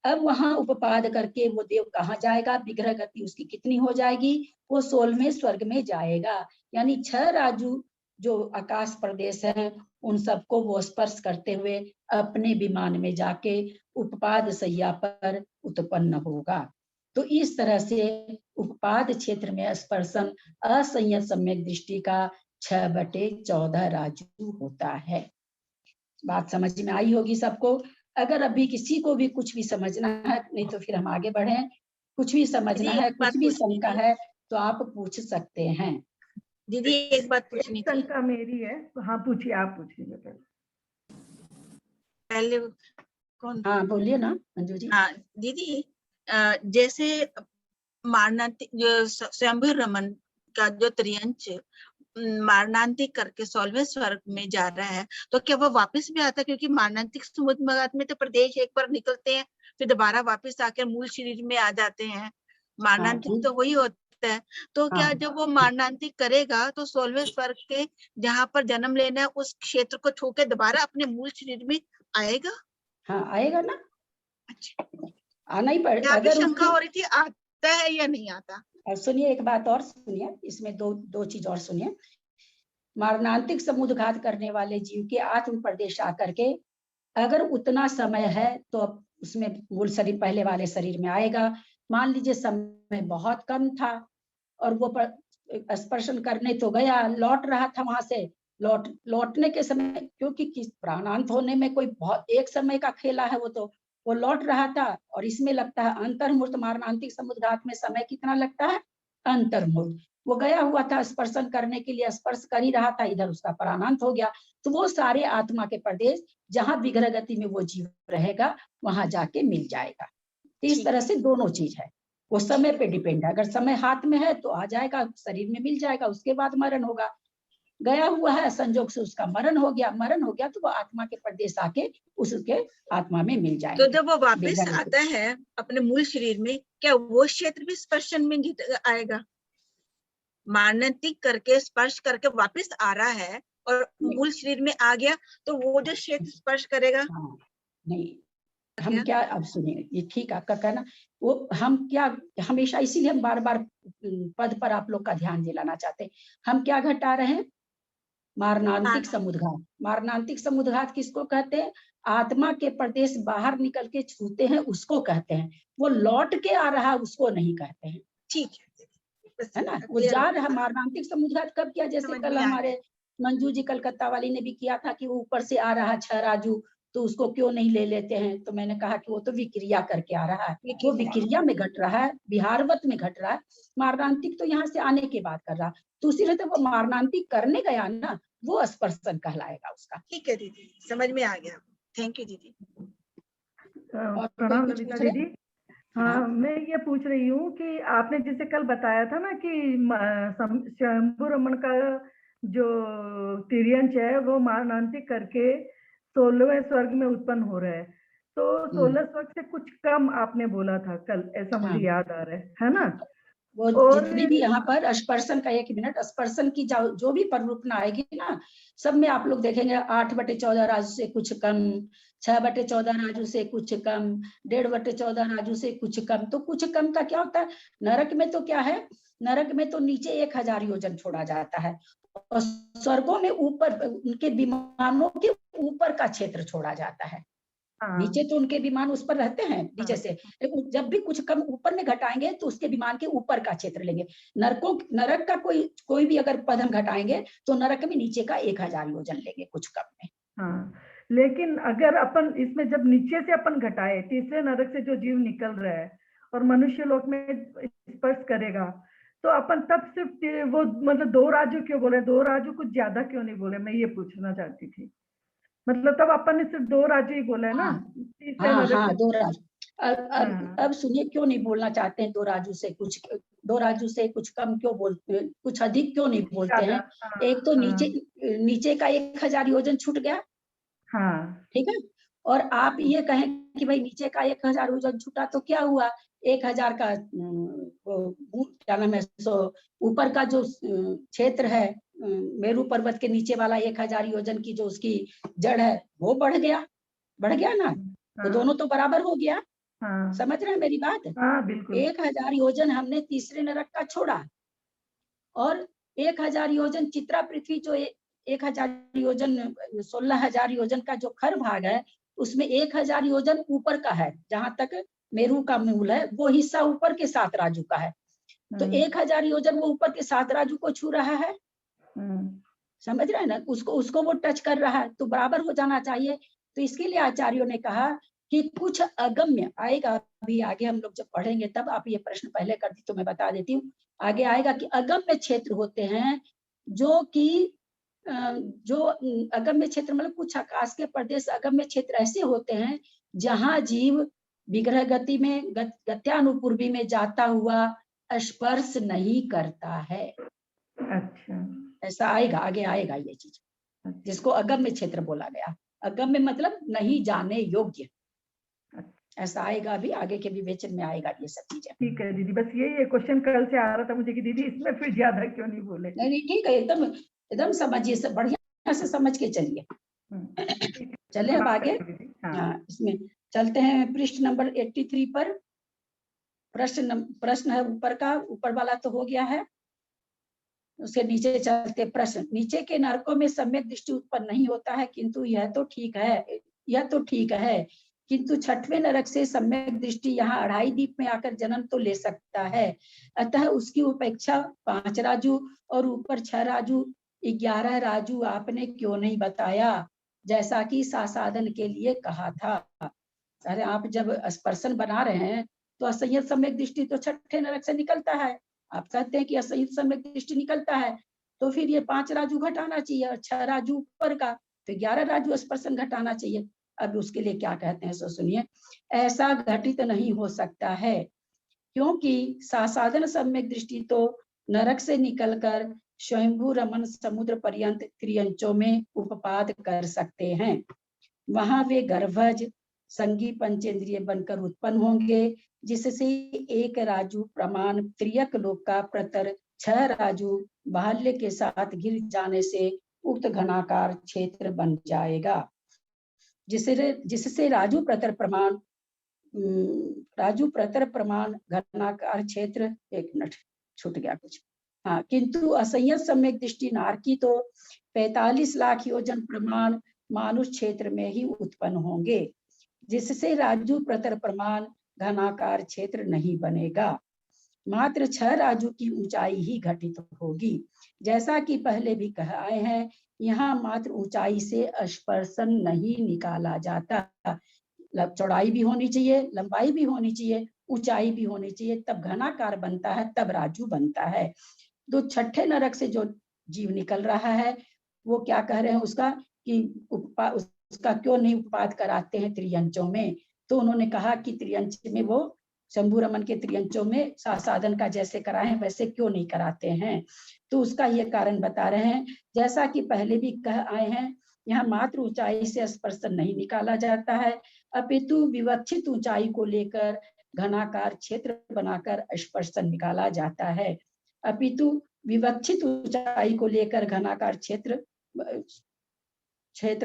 अब वहां उपपाद करके वो देव कहाँ जाएगा, विग्रह गति उसकी कितनी हो जाएगी, वो 16वें स्वर्ग में जाएगा। यानी 6 राजू जो आकाश प्रदेश है उन सबको वो स्पर्श करते हुए अपने विमान में जाके उपपाद सैया पर उत्पन्न होगा। तो इस तरह से उपपाद क्षेत्र में स्पर्शन असंयत सम्यक दृष्टि का 6/14 राजू होता है। बात समझ में आई होगी सबको। अगर अभी किसी को भी कुछ भी समझना है, नहीं तो फिर हम आगे बढ़े, कुछ भी समझना है, कुछ भी शंका है तो आप पूछ सकते हैं। दीदी एक बात पूछनी थी। शंका मेरी है। हाँ पूछिए, आप पूछिए पहले कौन? हाँ बोलिए ना मंजू जी। हाँ दीदी, जैसे मारणांतिक स्वयंभू रमन का जो त्रियंच मारणांतिक करके 16वें स्वर्ग में जा रहा है, तो क्या वो वापस भी आता है? क्योंकि मारणांतिक समुद्र में तो प्रदेश एक बार निकलते हैं फिर दोबारा वापस आकर मूल शरीर में आ जाते हैं। मारणांतिक तो वही होता है। तो क्या जब वो मारणांतिक करेगा तो 16वें स्वर्ग के जहाँ पर जन्म लेना है उस क्षेत्र को छू के दोबारा अपने मूल शरीर में आएगा? हाँ आएगा ना। अच्छा, आना ही पड़ेगा। अगर शंका हो रही थी आता है या नहीं आता। सुनिए एक बात और सुनिए, इसमें दो चीज और सुनिए। मारणांतिक समुद्घात करने वाले जीव के आत्म प्रदेश आकर के अगर उतना समय है तो उसमें मूल शरीर पहले वाले शरीर में आएगा। मान लीजिए समय बहुत कम था और वो स्पर्शन करने तो गया, लौट रहा था वहां से, लौटने के समय, क्योंकि प्राणांत होने में कोई बहुत एक समय का खेला है, वो लौट रहा था और इसमें लगता है अंतर्मूर्त। मारणांतिक समुद्घात में समय कितना लगता है? अंतर्मूर्त। वो गया हुआ था स्पर्शन करने के लिए, स्पर्श कर ही रहा था, इधर उसका प्राणांत हो गया। तो वो सारे आत्मा के प्रदेश जहां विग्रह गति में वो जीव रहेगा वहां जाके मिल जाएगा। इस तरह से दोनों चीज है, वो समय पे डिपेंड है। अगर समय हाथ में है तो आ जाएगा, शरीर में मिल जाएगा, उसके बाद मरण होगा। गया हुआ है, संजोग से उसका मरण हो गया तो वो आत्मा के प्रदेश आके उसके आत्मा में मिल जाएगा। तो जब वो वापस आता है अपने मूल शरीर में, क्या वो क्षेत्र भी स्पर्शन में आएगा? मारणांतिक करके स्पर्श करके वापस आ रहा है और मूल शरीर में आ गया तो वो जो क्षेत्र स्पर्श करेगा? नहीं, हम क्या, अब सुनिए, ये ठीक आपका कहना, वो हम क्या हमेशा, इसीलिए हम बार बार पद पर आप लोग का ध्यान दिलाना चाहते हैं। हम क्या घटा रहे हैं? मारणांतिक समुद्घात। मारणांतिक समुद्घात किसको कहते हैं? आत्मा के प्रदेश बाहर निकल के छूते हैं उसको कहते हैं। वो लौट के आ रहा उसको नहीं कहते हैं। ठीक है ना। वो जा रहा। मारणांतिक समुद्घात कब किया? जैसे कल हमारे मंजू जी कलकत्ता वाली ने भी किया था कि वो ऊपर से आ रहा 6 राजू, तो उसको क्यों नहीं ले लेते हैं? तो मैंने कहा कि वो तो विक्रिया करके आ रहा है, वो विक्रिया में घट रहा है, विहारवत में घट रहा है। मारणांतिक तो यहाँ से आने के बाद कर रहा। दूसरी रहते वो मारणांतिक करने गया ना, वो स्पर्शन कहलाएगा उसका। ठीक है दीदी, समझ में आ गया। थैंक यू दीदी। प्रणाम ललिता दीदी। हाँ, मैं ये पूछ रही हूँ कि आपने जैसे कल बताया था ना कि स्वयंभू रमन का जो तिर्यंच है वो मारणांतिक करके 16वें स्वर्ग में उत्पन्न हो रहा है, तो 16 स्वर्ग से कुछ कम आपने बोला था कल, ऐसा मुझे याद आ रहा है ना। वो जितनी भी यहाँ पर स्पर्शन का, 1 मिनट, स्पर्शन की जो भी परिरूपना आएगी ना, सब में आप लोग देखेंगे 8/14 राजू से कुछ कम, 6/14 राजू से कुछ कम, 1.5/14 राजू से कुछ कम। तो कुछ कम का क्या होता है? नरक में तो क्या है, नरक में तो नीचे 1000 योजन छोड़ा जाता है और स्वर्गों में ऊपर उनके विमानों के ऊपर का क्षेत्र छोड़ा जाता है। नीचे तो उनके विमान उस पर रहते हैं नीचे से, जब भी कुछ कम ऊपर में घटाएंगे तो उसके विमान के ऊपर का क्षेत्र लेंगे। नरक का कोई भी अगर पद हम घटाएंगे तो नरक में नीचे का 1000 योजन लेंगे कुछ कम में। हाँ, लेकिन अगर अपन इसमें जब नीचे से अपन घटाए, तीसरे नरक से जो जीव निकल रहा है और मनुष्य लोक में स्पर्श करेगा, तो अपन तब सिर्फ वो मतलब 2 राजू क्यों बोले? 2 राजू कुछ ज्यादा क्यों नहीं बोले? मैं ये पूछना चाहती थी। मतलब तब अपन ने सिर्फ 2 राजू ही बोला है ना। हाँ 2 राजू। अब सुनिए, क्यों नहीं बोलना चाहते हैं 2 राजू से कुछ, 2 राजू से कुछ कम क्यों बोलते हैं, कुछ अधिक क्यों नहीं बोलते हैं? एक तो नीचे का 1000 योजन छूट गया। हाँ ठीक है। और आप ये कहें कि भाई नीचे का 1000 योजन छूटा तो क्या हुआ? 1000 का क्या नाम है, ऊपर का जो क्षेत्र है मेरू पर्वत के नीचे वाला 1000 योजन की जो उसकी जड़ है वो बढ़ गया ना, तो दोनों तो बराबर हो गया। हाँ समझ रहे हैं मेरी बात? हाँ बिल्कुल। 1000 योजन हमने तीसरे नरक का छोड़ा, और 1000 योजन चित्रा पृथ्वी जो 1000 योजन 16,000 योजन का जो खर भाग है, उसमें 1000 योजन ऊपर का है, जहां तक मेरू का मूल है वो हिस्सा ऊपर के 7 राजू का है। तो 1000 योजन वो ऊपर के 7 राजू को छू रहा है, समझ रहे हैं ना? उसको वो टच कर रहा है, तो बराबर हो जाना चाहिए। तो इसके लिए आचार्यों ने कहा कि कुछ अगम्य आएगा, अभी आगे हम लोग जब पढ़ेंगे तब। आप ये प्रश्न पहले कर दी तो मैं बता देती हूँ, आगे आएगा कि अगम्य क्षेत्र होते हैं जो कि जो अगम्य क्षेत्र मतलब कुछ आकाश के प्रदेश अगम्य क्षेत्र ऐसे होते हैं जहां जीव विग्रह गति में गत्यानुपूर्वी में जाता हुआ स्पर्श नहीं करता है। अच्छा, ऐसा आएगा, आगे आएगा ये चीज, जिसको अगम्य क्षेत्र बोला गया। अगम्य मतलब नहीं जाने योग्य, ऐसा आएगा, अभी आगे के विवेचन में आएगा ये सब चीजें। ठीक है दीदी, बस ये क्वेश्चन कल से आ रहा था मुझे कि दीदी इसमें फिर ज्यादा क्यों नहीं बोले। नहीं ठीक है, एकदम एकदम समझिए, सब बढ़िया से समझ के चलिए। चले अब आगे। हाँ, इसमें चलते हैं पृष्ठ नंबर 83 पर। प्रश्न है ऊपर का, ऊपर वाला तो हो गया है, उसके नीचे चलते। प्रश्न, नीचे के नरकों में सम्यक दृष्टि उत्पन्न नहीं होता है, किंतु यह तो ठीक है, किंतु 6वें नरक से सम्यक दृष्टि यहाँ 2.5 दीप में आकर जन्म तो ले सकता है। अतः उसकी उपेक्षा 5 राजू और ऊपर 6 राजू 11 राजू आपने क्यों नहीं बताया, जैसा कि सासाधन के लिए कहा था। अरे आप जब स्पर्शन बना रहे हैं तो असंयत सम्यक दृष्टि तो 6ठे नरक से निकलता है, आप कहते हैं कि असंयत सम्यक दृष्टि निकलता है, तो फिर ये 5 राजू घटाना चाहिए और 6 राजू ऊपर का, तो 11 राजू स्पर्शन घटाना चाहिए। अब उसके लिए क्या कहते हैं सो सुनिए। ऐसा घटित नहीं हो सकता है, क्योंकि सासाधन सम्यक दृष्टि तो नरक से निकलकर स्वयंभू रमन समुद्र पर्यंत त्रियंचों में उपपाद कर सकते हैं। वहां वे गर्भज संगी पंचेंद्रिय बनकर उत्पन्न होंगे, जिससे 1 राजू प्रमाण त्रियक लोक का प्रतर 6 राजू बाह्य के साथ घिर जाने से उक्त घनाकार क्षेत्र बन जाएगा, जिससे राजू प्रतर प्रमाण घनाकार क्षेत्र। 1 मिनट छूट गया कुछ, हाँ। किंतु असंयत सम्यक दृष्टि नारकी तो 45 लाख योजन प्रमाण मानुष क्षेत्र में ही उत्पन्न होंगे, जिससे राजू प्रतर प्रमाण घनाकार क्षेत्र नहीं बनेगा, मात्र 6 राजू की ऊंचाई ही घटित होगी। जैसा कि पहले भी कहा आए हैं, यहाँ मात्र ऊंचाई से स्पर्शन नहीं निकाला जाता, चौड़ाई भी होनी चाहिए, लंबाई भी होनी चाहिए, ऊंचाई भी होनी चाहिए, तब घनाकार बनता है, तब राजू बनता है। तो 6ठे नरक से जो जीव निकल रहा है वो क्या कह रहे हैं उसका कि उसका क्यों नहीं उपपाद कराते हैं त्रियंचों में। तो उन्होंने कहा कि त्रियंच में वो शंभु रमन के त्रियंचों में साधन का जैसे कराए हैं वैसे क्यों नहीं कराते हैं, तो उसका ये कारण बता रहे हैं। जैसा कि पहले भी कह आए हैं, यहाँ मात्र ऊंचाई से स्पर्शन नहीं निकाला जाता है, अपितु विवक्षित ऊंचाई को लेकर घनाकार क्षेत्र बनाकर स्पर्शन निकाला जाता है। अपितु विवक्षित ऊंचाई को लेकर घनाकार क्षेत्र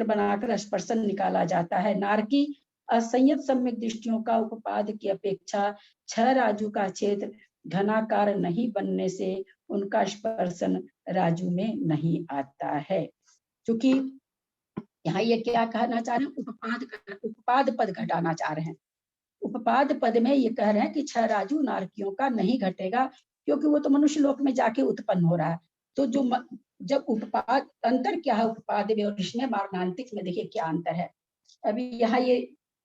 बनाकर स्पर्शन निकाला जाता है। नारकी असंयत सम्यक दृष्टियों का उपपाद की अपेक्षा 6 राजू का क्षेत्र घनाकार नहीं बनने से उनका स्पर्शन राजू में नहीं आता है। क्योंकि यहाँ ये क्या कहना चाह रहे हैं, उपपाद पद घटाना चाह रहे हैं। उपपाद पद में ये कह रहे हैं कि 6 राजू नारकियों का नहीं घटेगा, क्योंकि वो तो मनुष्य लोक में जाके उत्पन्न हो रहा है। तो जो जब उपपाद, अंतर क्या है उपपाद में और इसमें मारणांतिक में, देखिए क्या अंतर है। अभी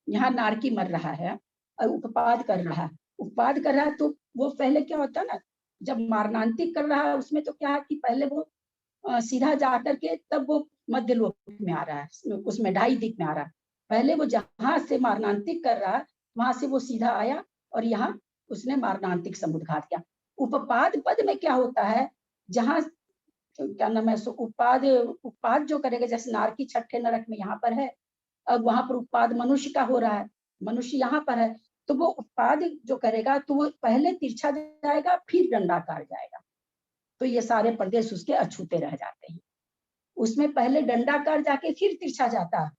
यहाँ नारकी मर रहा है और उपपाद कर रहा है। उपपाद कर रहा है तो वो पहले क्या होता है ना, जब मारणांतिक कर रहा है उसमें तो क्या है कि पहले वो सीधा जाकर के तब वो मध्य लोक में आ रहा है, उसमें 2.5 दीप में आ रहा है। पहले वो जहां से मारणांतिक कर रहा है वहां से वो सीधा आया और यहाँ उसने मारणांतिक समुद्घात किया। उपपाद पद में क्या होता है, जहां क्या नाम है उपपाद जो करेगा, जैसे नारकी 6ठे नरक में यहाँ पर है, अब वहां पर उत्पाद मनुष्य का हो रहा है, मनुष्य यहाँ पर है, तो वो उत्पाद जो करेगा तो वो पहले तिरछा जाएगा फिर दंडाकार जाएगा, तो ये सारे प्रदेश उसके अछूते रह जाते हैं। उसमें पहले दंडाकार जाके फिर तिरछा जाता है,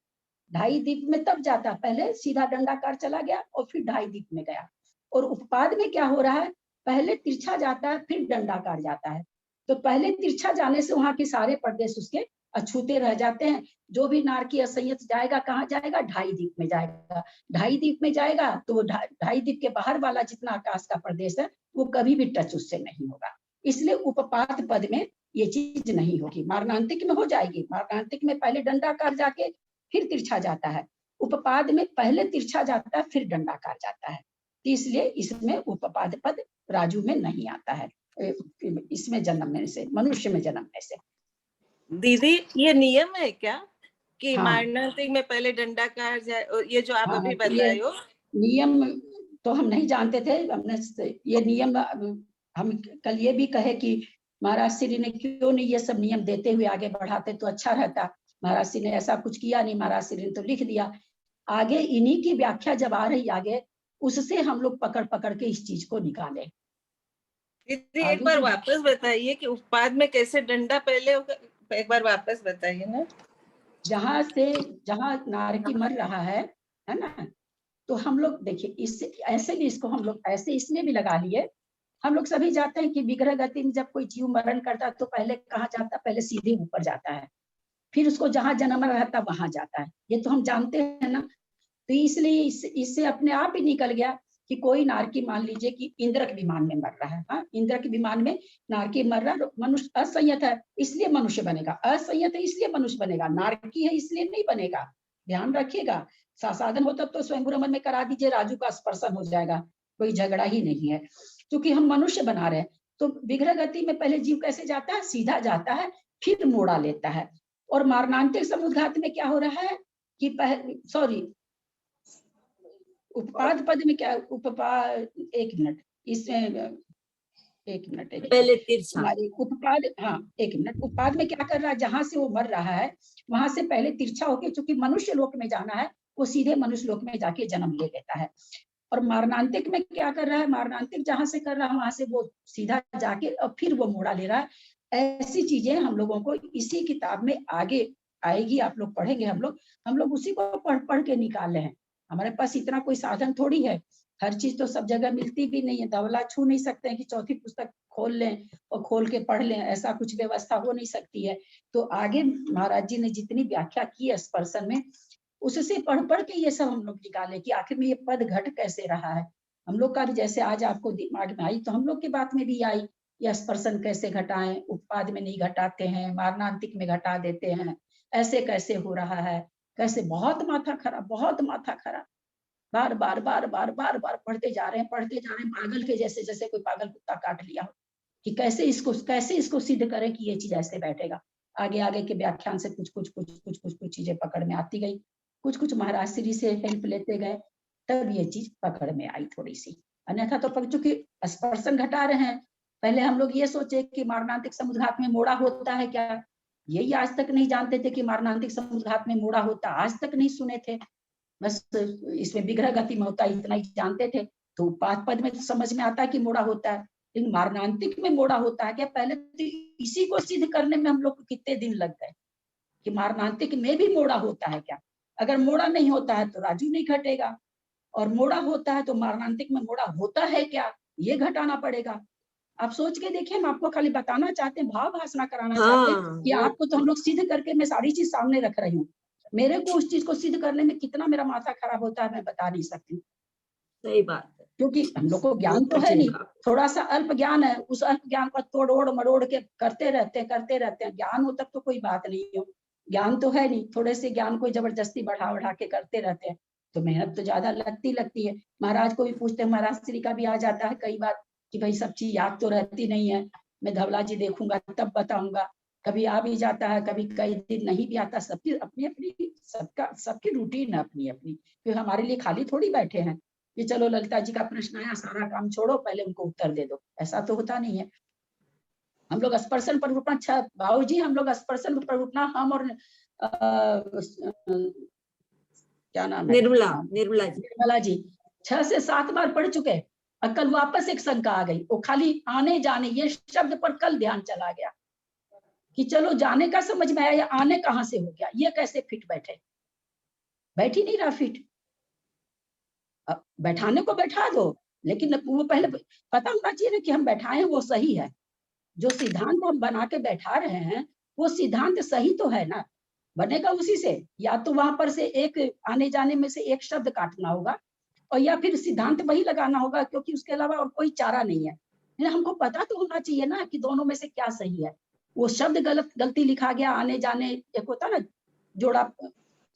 ढाई दीप में तब जाता, पहले सीधा दंडाकार चला गया और फिर ढाई दीप में गया। और उपपाद में क्या हो रहा है, पहले तिरछा जाता है फिर दंडाकार जाता है। तो पहले तिरछा जाने से वहां के सारे प्रदेश उसके अछूते रह जाते हैं। जो भी नारकी असंयत जाएगा कहाँ जाएगा, ढाई दीप में जाएगा। ढाई दीप में जाएगा तो वो ढाई दीप के बाहर वाला जितना आकाश का प्रदेश है वो कभी भी टच उससे नहीं होगा। इसलिए उपपाद पद में ये चीज नहीं होगी। मारणांतिक में हो जाएगी। मारणांतिक में पहले दंडाकार जाके फिर तिरछा जाता है। उपपाद में पहले तिरछा जाता है फिर दंडाकार जाता है। इसलिए इसमें उपपाद पद राजू में नहीं आता है, इसमें जन्मने से, मनुष्य में जन्मने से। दीदी ये नियम है क्या कि हाँ। मारणांतिक में पहले दंडाकार जाए, और ये जो आप हाँ, अभी तो बताए हो? नियम तो हम नहीं जानते थे, हमने ये नियम, हम कल ये भी कहे कि महाराज श्री ने क्यों नहीं ये सब नियम देते हुए आगे बढ़ाते तो अच्छा रहता। महाराज श्री ने ऐसा कुछ किया नहीं, महाराज श्री ने तो लिख दिया। आगे इन्हीं की व्याख्या जब आ रही आगे, उससे हम लोग पकड़ पकड़ के इस चीज को निकाले। दीदी एक बार वापस बताइए कि उपपाद में कैसे डंडा पहले होगा, एक बार वापस बताइए ना। जहाँ नारकी मर रहा है ना, तो हम लोग देखिए इससे ऐसे भी इसको हम लोग ऐसे इसमें भी लगा लिए। हम लोग सभी जाते हैं कि विग्रह गति में जब कोई जीव मरण करता है तो पहले कहाँ जाता है, पहले सीधे ऊपर जाता है, फिर उसको जहाँ जन्म रहता है वहां जाता है। ये तो हम जानते हैं ना। तो इसलिए इससे अपने आप ही निकल गया कि कोई नारकी, मान लीजिए कि इंद्र के विमान में मर रहा है, हाँ, इंद्र के विमान में नारकी मर रहा है, मनुष्य असंयत है इसलिए मनुष्य बनेगा, असंयत है इसलिए मनुष्य बनेगा, नारकी है इसलिए नहीं बनेगा। ध्यान रखिएगा, साधन होता तो स्वयं रमन में करा दीजिए, राजू का स्पर्शन हो जाएगा, कोई झगड़ा ही नहीं है। क्योंकि हम मनुष्य बना रहे हैं तो विग्रह गति में पहले जीव कैसे जाता है, सीधा जाता है फिर मोड़ा लेता है। और मारणांतिक समुद्घात में क्या हो रहा है कि उपपाद पद में क्या, उपपाद, एक मिनट, इसमें एक मिनट पहले तिरछा, उपपाद, हाँ एक मिनट, उपपाद में क्या कर रहा है, जहां से वो मर रहा है वहां से पहले तिरछा होके, चूंकि मनुष्य लोक में जाना है वो सीधे मनुष्य लोक में जाके जन्म ले लेता है। और मारणांतिक में क्या कर रहा है, मारणांतिक जहां से कर रहा है वहां से वो सीधा जाके और फिर वो मोड़ा ले रहा है। ऐसी चीजें हम लोगों को इसी किताब में आगे आएगी, आप लोग पढ़ेंगे, हम लोग उसी को पढ़ के निकाले हैं। हमारे पास इतना कोई साधन थोड़ी है, हर चीज तो सब जगह मिलती भी नहीं है। धवला छू नहीं सकते हैं कि चौथी पुस्तक खोल लें और खोल के पढ़ लें, ऐसा कुछ व्यवस्था हो नहीं सकती है। तो आगे महाराज जी ने जितनी व्याख्या की है स्पर्शन में, उससे पढ़ के ये सब हम लोग निकाले कि आखिर में ये पद घट कैसे रहा है। हम लोग का भी जैसे आज आपको दिमाग में आई तो हम लोग की बात में भी आई, ये स्पर्शन कैसे घटाएं, उपपाद में नहीं घटाते हैं, मारणांतिक में घटा देते हैं, ऐसे कैसे हो रहा है, कैसे। बहुत माथा खराब, बहुत माथा खराब, बार बार बार बार बार बार पढ़ते जा रहे हैं पागल के जैसे, जैसे कोई पागल कुत्ता काट लिया हो कि कैसे इसको सिद्ध करें कि ये चीज ऐसे बैठेगा। आगे आगे के व्याख्यान से कुछ चीजें पकड़ में आती गई, कुछ महाराज श्री से हेल्प लेते गए, तब ये चीज पकड़ में आई थोड़ी सी। अन्यथा तो चूंकि स्पर्शन घटा रहे हैं, पहले हम लोग ये सोचे कि मारणांतिक समुद्घात में मोड़ा होता है क्या, यही आज तक नहीं जानते थे कि मारणांतिक समुद्घात में मोड़ा होता, आज तक नहीं सुने थे। बस इसमें विग्रह गति में होता है इतना ही जानते थे। तो उपपाद पद में तो समझ में आता है कि मोड़ा होता है, लेकिन मारणांतिक में मोड़ा होता है क्या, पहले तो इसी को सिद्ध करने में हम लोग को कितने दिन लग गए कि मारणांतिक में भी मोड़ा होता है क्या। अगर मोड़ा नहीं होता है तो राजू नहीं घटेगा, और मोड़ा होता है तो मारणांतिक में मोड़ा होता है क्या, ये घटाना पड़ेगा। आप सोच के देखिए, हम आपको खाली बताना चाहते हैं, भाव भाषणा कराना चाहते हैं कि आपको तो हम लोग सिद्ध करके मैं सारी चीज सामने रख रही हूँ। मेरे को उस चीज को सिद्ध करने में कितना मेरा माथा खराब होता है मैं बता नहीं सकती। सही बात है, क्योंकि हम लोग को ज्ञान तो है नहीं, थोड़ा सा अल्प ज्ञान है, उस अल्प ज्ञान को तोड़ मरोड़ के करते रहते हैं। ज्ञान हो तब तो कोई बात नहीं हो, ज्ञान तो है नहीं, थोड़े से ज्ञान को जबरदस्ती बढ़ा के करते रहते हैं तो मेहनत तो ज्यादा लगती है। महाराज को भी पूछते हैं, महाराज श्री का भी आ जाता है कई बार कि भाई सब चीज याद तो रहती नहीं है, मैं धवला जी देखूंगा तब बताऊंगा। कभी आ भी जाता है, कभी कई दिन नहीं भी आता। सबकी अपनी अपनी, सबकी रूटीन है अपनी अपनी, फिर हमारे लिए खाली थोड़ी बैठे हैं कि चलो ललिता जी का प्रश्न आया, सारा काम छोड़ो, पहले उनको उत्तर दे दो, ऐसा तो होता नहीं है। हम लोग स्पर्शन पर रूपना, भाऊ जी हम लोग स्पर्शन पर रूपना, हम और क्या नाम है, निर्मला जी 6 से 7 बार पढ़ चुके। और कल वापस एक शंका आ गई, वो खाली आने जाने ये शब्द पर कल ध्यान चला गया कि चलो जाने का समझ में आया, या आने कहाँ से हो गया, ये कैसे फिट बैठे। बैठ ही नहीं रहा फिट। अब बैठाने को बैठा दो, लेकिन वो पहले पता होना चाहिए ना कि हम बैठाए वो सही है। जो सिद्धांत हम बना के बैठा रहे हैं वो सिद्धांत सही तो है ना, बनेगा उसी से। या तो वहां पर से एक आने जाने में से एक शब्द काटना होगा, और या फिर सिद्धांत वही लगाना होगा, क्योंकि उसके अलावा और कोई चारा नहीं है। हमको पता तो होना चाहिए ना कि दोनों में से क्या सही है। वो शब्द गलती लिखा गया, आने जाने, एक होता ना जोड़ा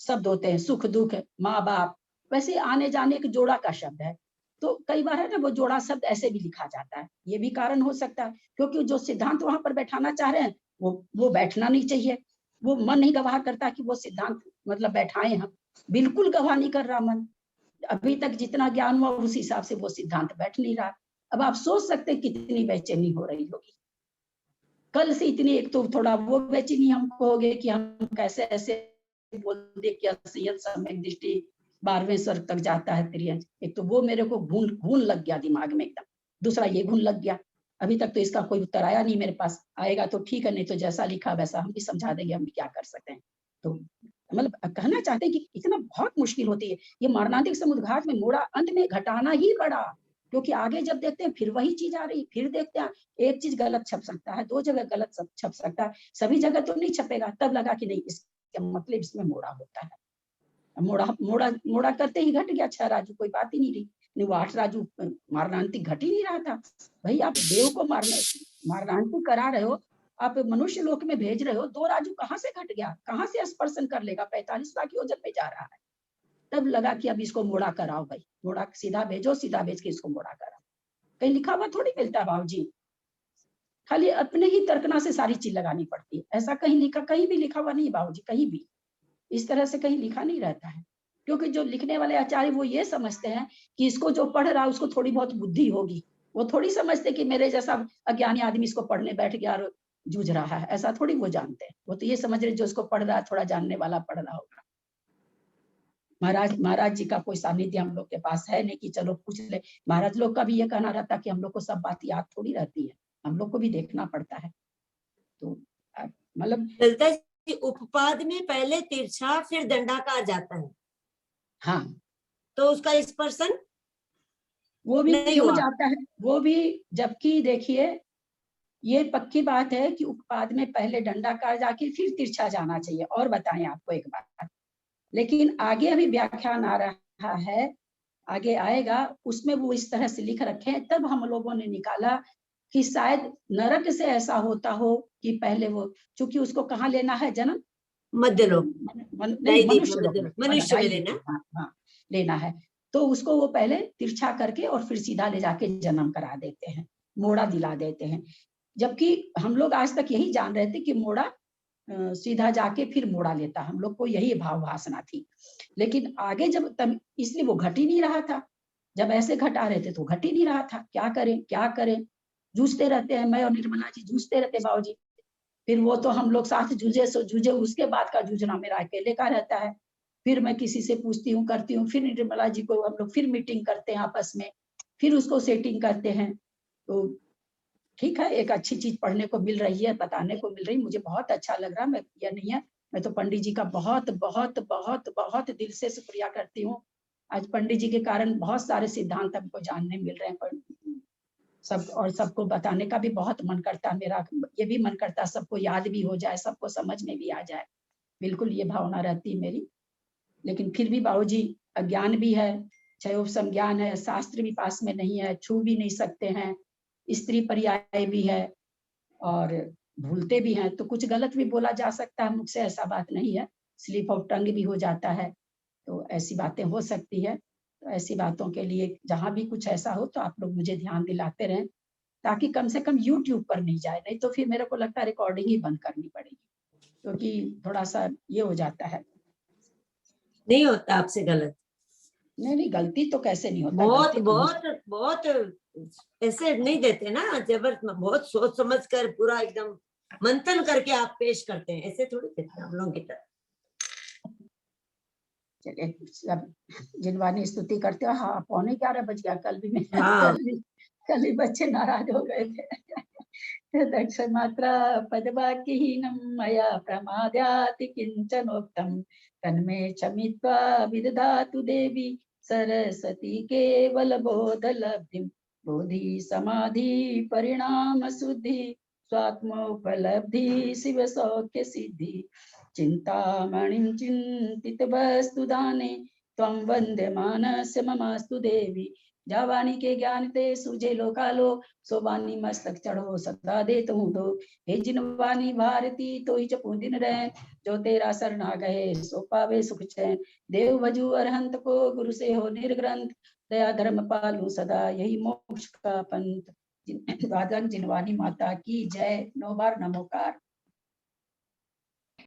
शब्द होते हैं, सुख दुख, माँ बाप, वैसे आने जाने एक जोड़ा का शब्द है। तो कई बार है ना वो जोड़ा शब्द ऐसे भी लिखा जाता है, ये भी कारण हो सकता है। क्योंकि जो सिद्धांत वहां पर बैठाना चाह रहे हैं वो बैठना नहीं चाहिए। वो मन नहीं गवाह करता कि वो सिद्धांत मतलब बैठाए हम, बिल्कुल गवाह नहीं कर रहा मन। अभी तक जितना ज्ञान हुआ उस हिसाब से वो सिद्धांत बैठ नहीं रहा। अब आप सोच सकते कितनी बेचैनी हो रही होगी कल से। इतनी एक तो थोड़ा वो बेचैनी हमको हो गई कि हम कैसे ऐसे बोल दे कि असंयत सम्यक दृष्टि 12वें स्वर्ग तक जाता है त्रियंच। एक तो वो मेरे को घून लग गया दिमाग में एकदम। दूसरा ये घून लग गया। अभी तक तो इसका कोई उत्तर आया नहीं मेरे पास, आएगा तो ठीक है, नहीं तो जैसा लिखा वैसा हम भी समझा देंगे, हम भी क्या कर सकते हैं। तो मतलब कहना चाहते हैं कि इतना बहुत मुश्किल होती है ये मारणांतिक समुद्घात में मोड़ा अंत में घटाना ही पड़ा। क्योंकि आगे जब देखते हैं फिर वही चीज आ रही, फिर देखते हैं एक चीज गलत छप सकता है, 2 जगह गलत छप सकता है, सभी जगह तो नहीं छपेगा। तब लगा कि नहीं, इसका मतलब इसमें मोड़ा होता है। मोड़ा मोड़ा मोड़ा करते ही घट गया 6 राजू, कोई बात ही नहीं रही। नहीं वो 8 राजू मारणांतिक घट ही नहीं रहा था। भाई आप देव को मारणांतिक करा रहे हो, आप मनुष्य लोक में भेज रहे हो, 2 राजू कहाँ से घट गया, कहाँ से स्पर्शन कर लेगा, 45 लाख योजन में जा रहा है। तब लगा कि अब इसको मोड़ा कराओ भाई, मोड़ा सीधा भेजो, सीधा भेज के इसको मोड़ा कराओ। कहीं लिखा हुआ थोड़ी मिलता है बाबूजी, खाली अपने ही तर्कना से सारी चीज लगानी पड़ती है। ऐसा कहीं भी लिखा हुआ नहीं बाबूजी, कहीं भी इस तरह से कहीं लिखा नहीं रहता है। क्योंकि जो लिखने वाले आचार्य वो ये समझते हैं कि इसको जो पढ़ रहा है उसको थोड़ी बहुत बुद्धि होगी। वो थोड़ी समझते कि मेरे जैसा अज्ञानी आदमी इसको पढ़ने बैठ गया और जूझ रहा है, ऐसा थोड़ी वो जानते हैं। वो तो ये समझ रहे जो इसको पढ़ रहा है थोड़ा जानने वाला पढ़ रहा होगा। महाराज जी का कोई सानिध्य हम लोग के पास है नहीं कि चलो पूछ ले। महाराज लोग का भी ये कहना रहता कि हम लोग को सब बात याद थोड़ी रहती है, हम लोग को भी देखना पड़ता है। तो मतलब ललिता जी उपपाद में पहले तिरछा फिर दंडाकार जाता है। हाँ, तो उसका स्पर्शन वो भी नहीं हो हुआ। जाता है, वो भी। जबकि देखिए ये पक्की बात है कि उपपाद में पहले दंडाकार जाके फिर तिरछा जाना चाहिए। और बताएं आपको एक बात, लेकिन आगे अभी व्याख्यान आ रहा है, आगे आएगा, उसमें वो इस तरह से लिख रखे हैं। तब हम लोगों ने निकाला कि शायद नरक से ऐसा होता हो कि पहले वो, चूंकि उसको कहाँ लेना है जन्म, मध्य लोक, मनुष्य में लेना। हाँ, लेना है। तो उसको वो पहले तिरछा करके और फिर सीधा ले जाके जन्म करा देते हैं, मोड़ा दिला देते हैं। जबकि हम लोग आज तक यही जान रहे थे कि मोड़ा सीधा जाके फिर मोड़ा लेता, हम लोग को यही भाव वासना थी। लेकिन आगे जब तब इसलिए वो घट ही नहीं रहा था। जब ऐसे घटा रहे थे तो घट ही नहीं रहा था। क्या करें क्या करें, जूझते रहते हैं। मैं और निर्मला जी जूझते रहते बाबूजी। फिर वो तो हम लोग साथ जूझे सो जूझे, उसके बाद का जूझना मेरा अकेले का रहता है। फिर मैं किसी से पूछती हूँ करती हूँ, फिर निर्मला जी को हम लोग फिर मीटिंग करते हैं आपस में, फिर उसको सेटिंग करते हैं। तो ठीक है, एक अच्छी चीज पढ़ने को मिल रही है, बताने को मिल रही, मुझे बहुत अच्छा लग रहा। मैं यह नहीं है, मैं तो पंडित जी का बहुत बहुत बहुत बहुत दिल से शुक्रिया करती हूँ। आज पंडित जी के कारण बहुत सारे सिद्धांत हमको जानने मिल रहे हैं सब, और सबको बताने का भी बहुत मन करता है मेरा। ये भी मन करता है सबको याद भी हो जाए, सबको समझ में भी आ जाए, बिल्कुल ये भावना रहती है मेरी। लेकिन फिर भी बाबूजी अज्ञान भी है, क्षयोप संज्ञान है, शास्त्र भी पास में नहीं है, छू भी नहीं सकते हैं, स्त्री पर्याय भी है और भूलते भी हैं, तो कुछ गलत भी बोला जा सकता है मुझसे, ऐसा बात नहीं है। स्लिप ऑफ टंग भी हो जाता है, तो ऐसी बातें हो सकती है। तो ऐसी बातों के लिए जहां भी कुछ ऐसा हो तो आप लोग मुझे ध्यान दिलाते रहें, ताकि कम से कम YouTube पर नहीं जाए। नहीं तो फिर मेरे को लगता है रिकॉर्डिंग ही बंद करनी पड़ेगी, क्योंकि थोड़ा सा ये हो जाता है। नहीं होता आपसे गलत? नहीं, गलती तो कैसे नहीं होता। बहुत बहुत बहुत ऐसे नहीं देते ना, जबरदस्त बहुत सोच समझ कर पूरा एकदम मंथन करके आप पेश करते हैं, ऐसे थोड़ी देते हम लोगों की तरह। चलिए, सब जिनवानी स्तुति करते हो। हाँ, 11:15 बज गया। कल भी मैं हाँ। कल भी बच्चे नाराज हो गए थे दक्षमात्रा पदवाक्यहीनं मया प्रमाद्याति किञ्चनोक्तं तन्मे क्षमित्वा विदधातु देवी सरस्वती केवल बोधलब्धिं बोधि समाधि परिणाम शुद्धि स्वात्मोपलब्धि शिव सौख्य सिद्धि चिंतामणिं चिंतित वस्तु दाने त्वं वन्द्यमानस्य ममास्तु देवी जावानी के ज्ञान ते सूझे लोकालो सोवानी मस्तक चढ़ो सदा दे तू दो हे जिनवानी भारती तो ही जपू दिन रहे जो तेरा शरण आ गए सो पावे सुख चैन देव भजू अरहंत को गुरु से हो निर्ग्रंथ दया धर्म पालू सदा यही मोक्ष का पंथ जिनवानी माता की जय। 9 बार नमोकार।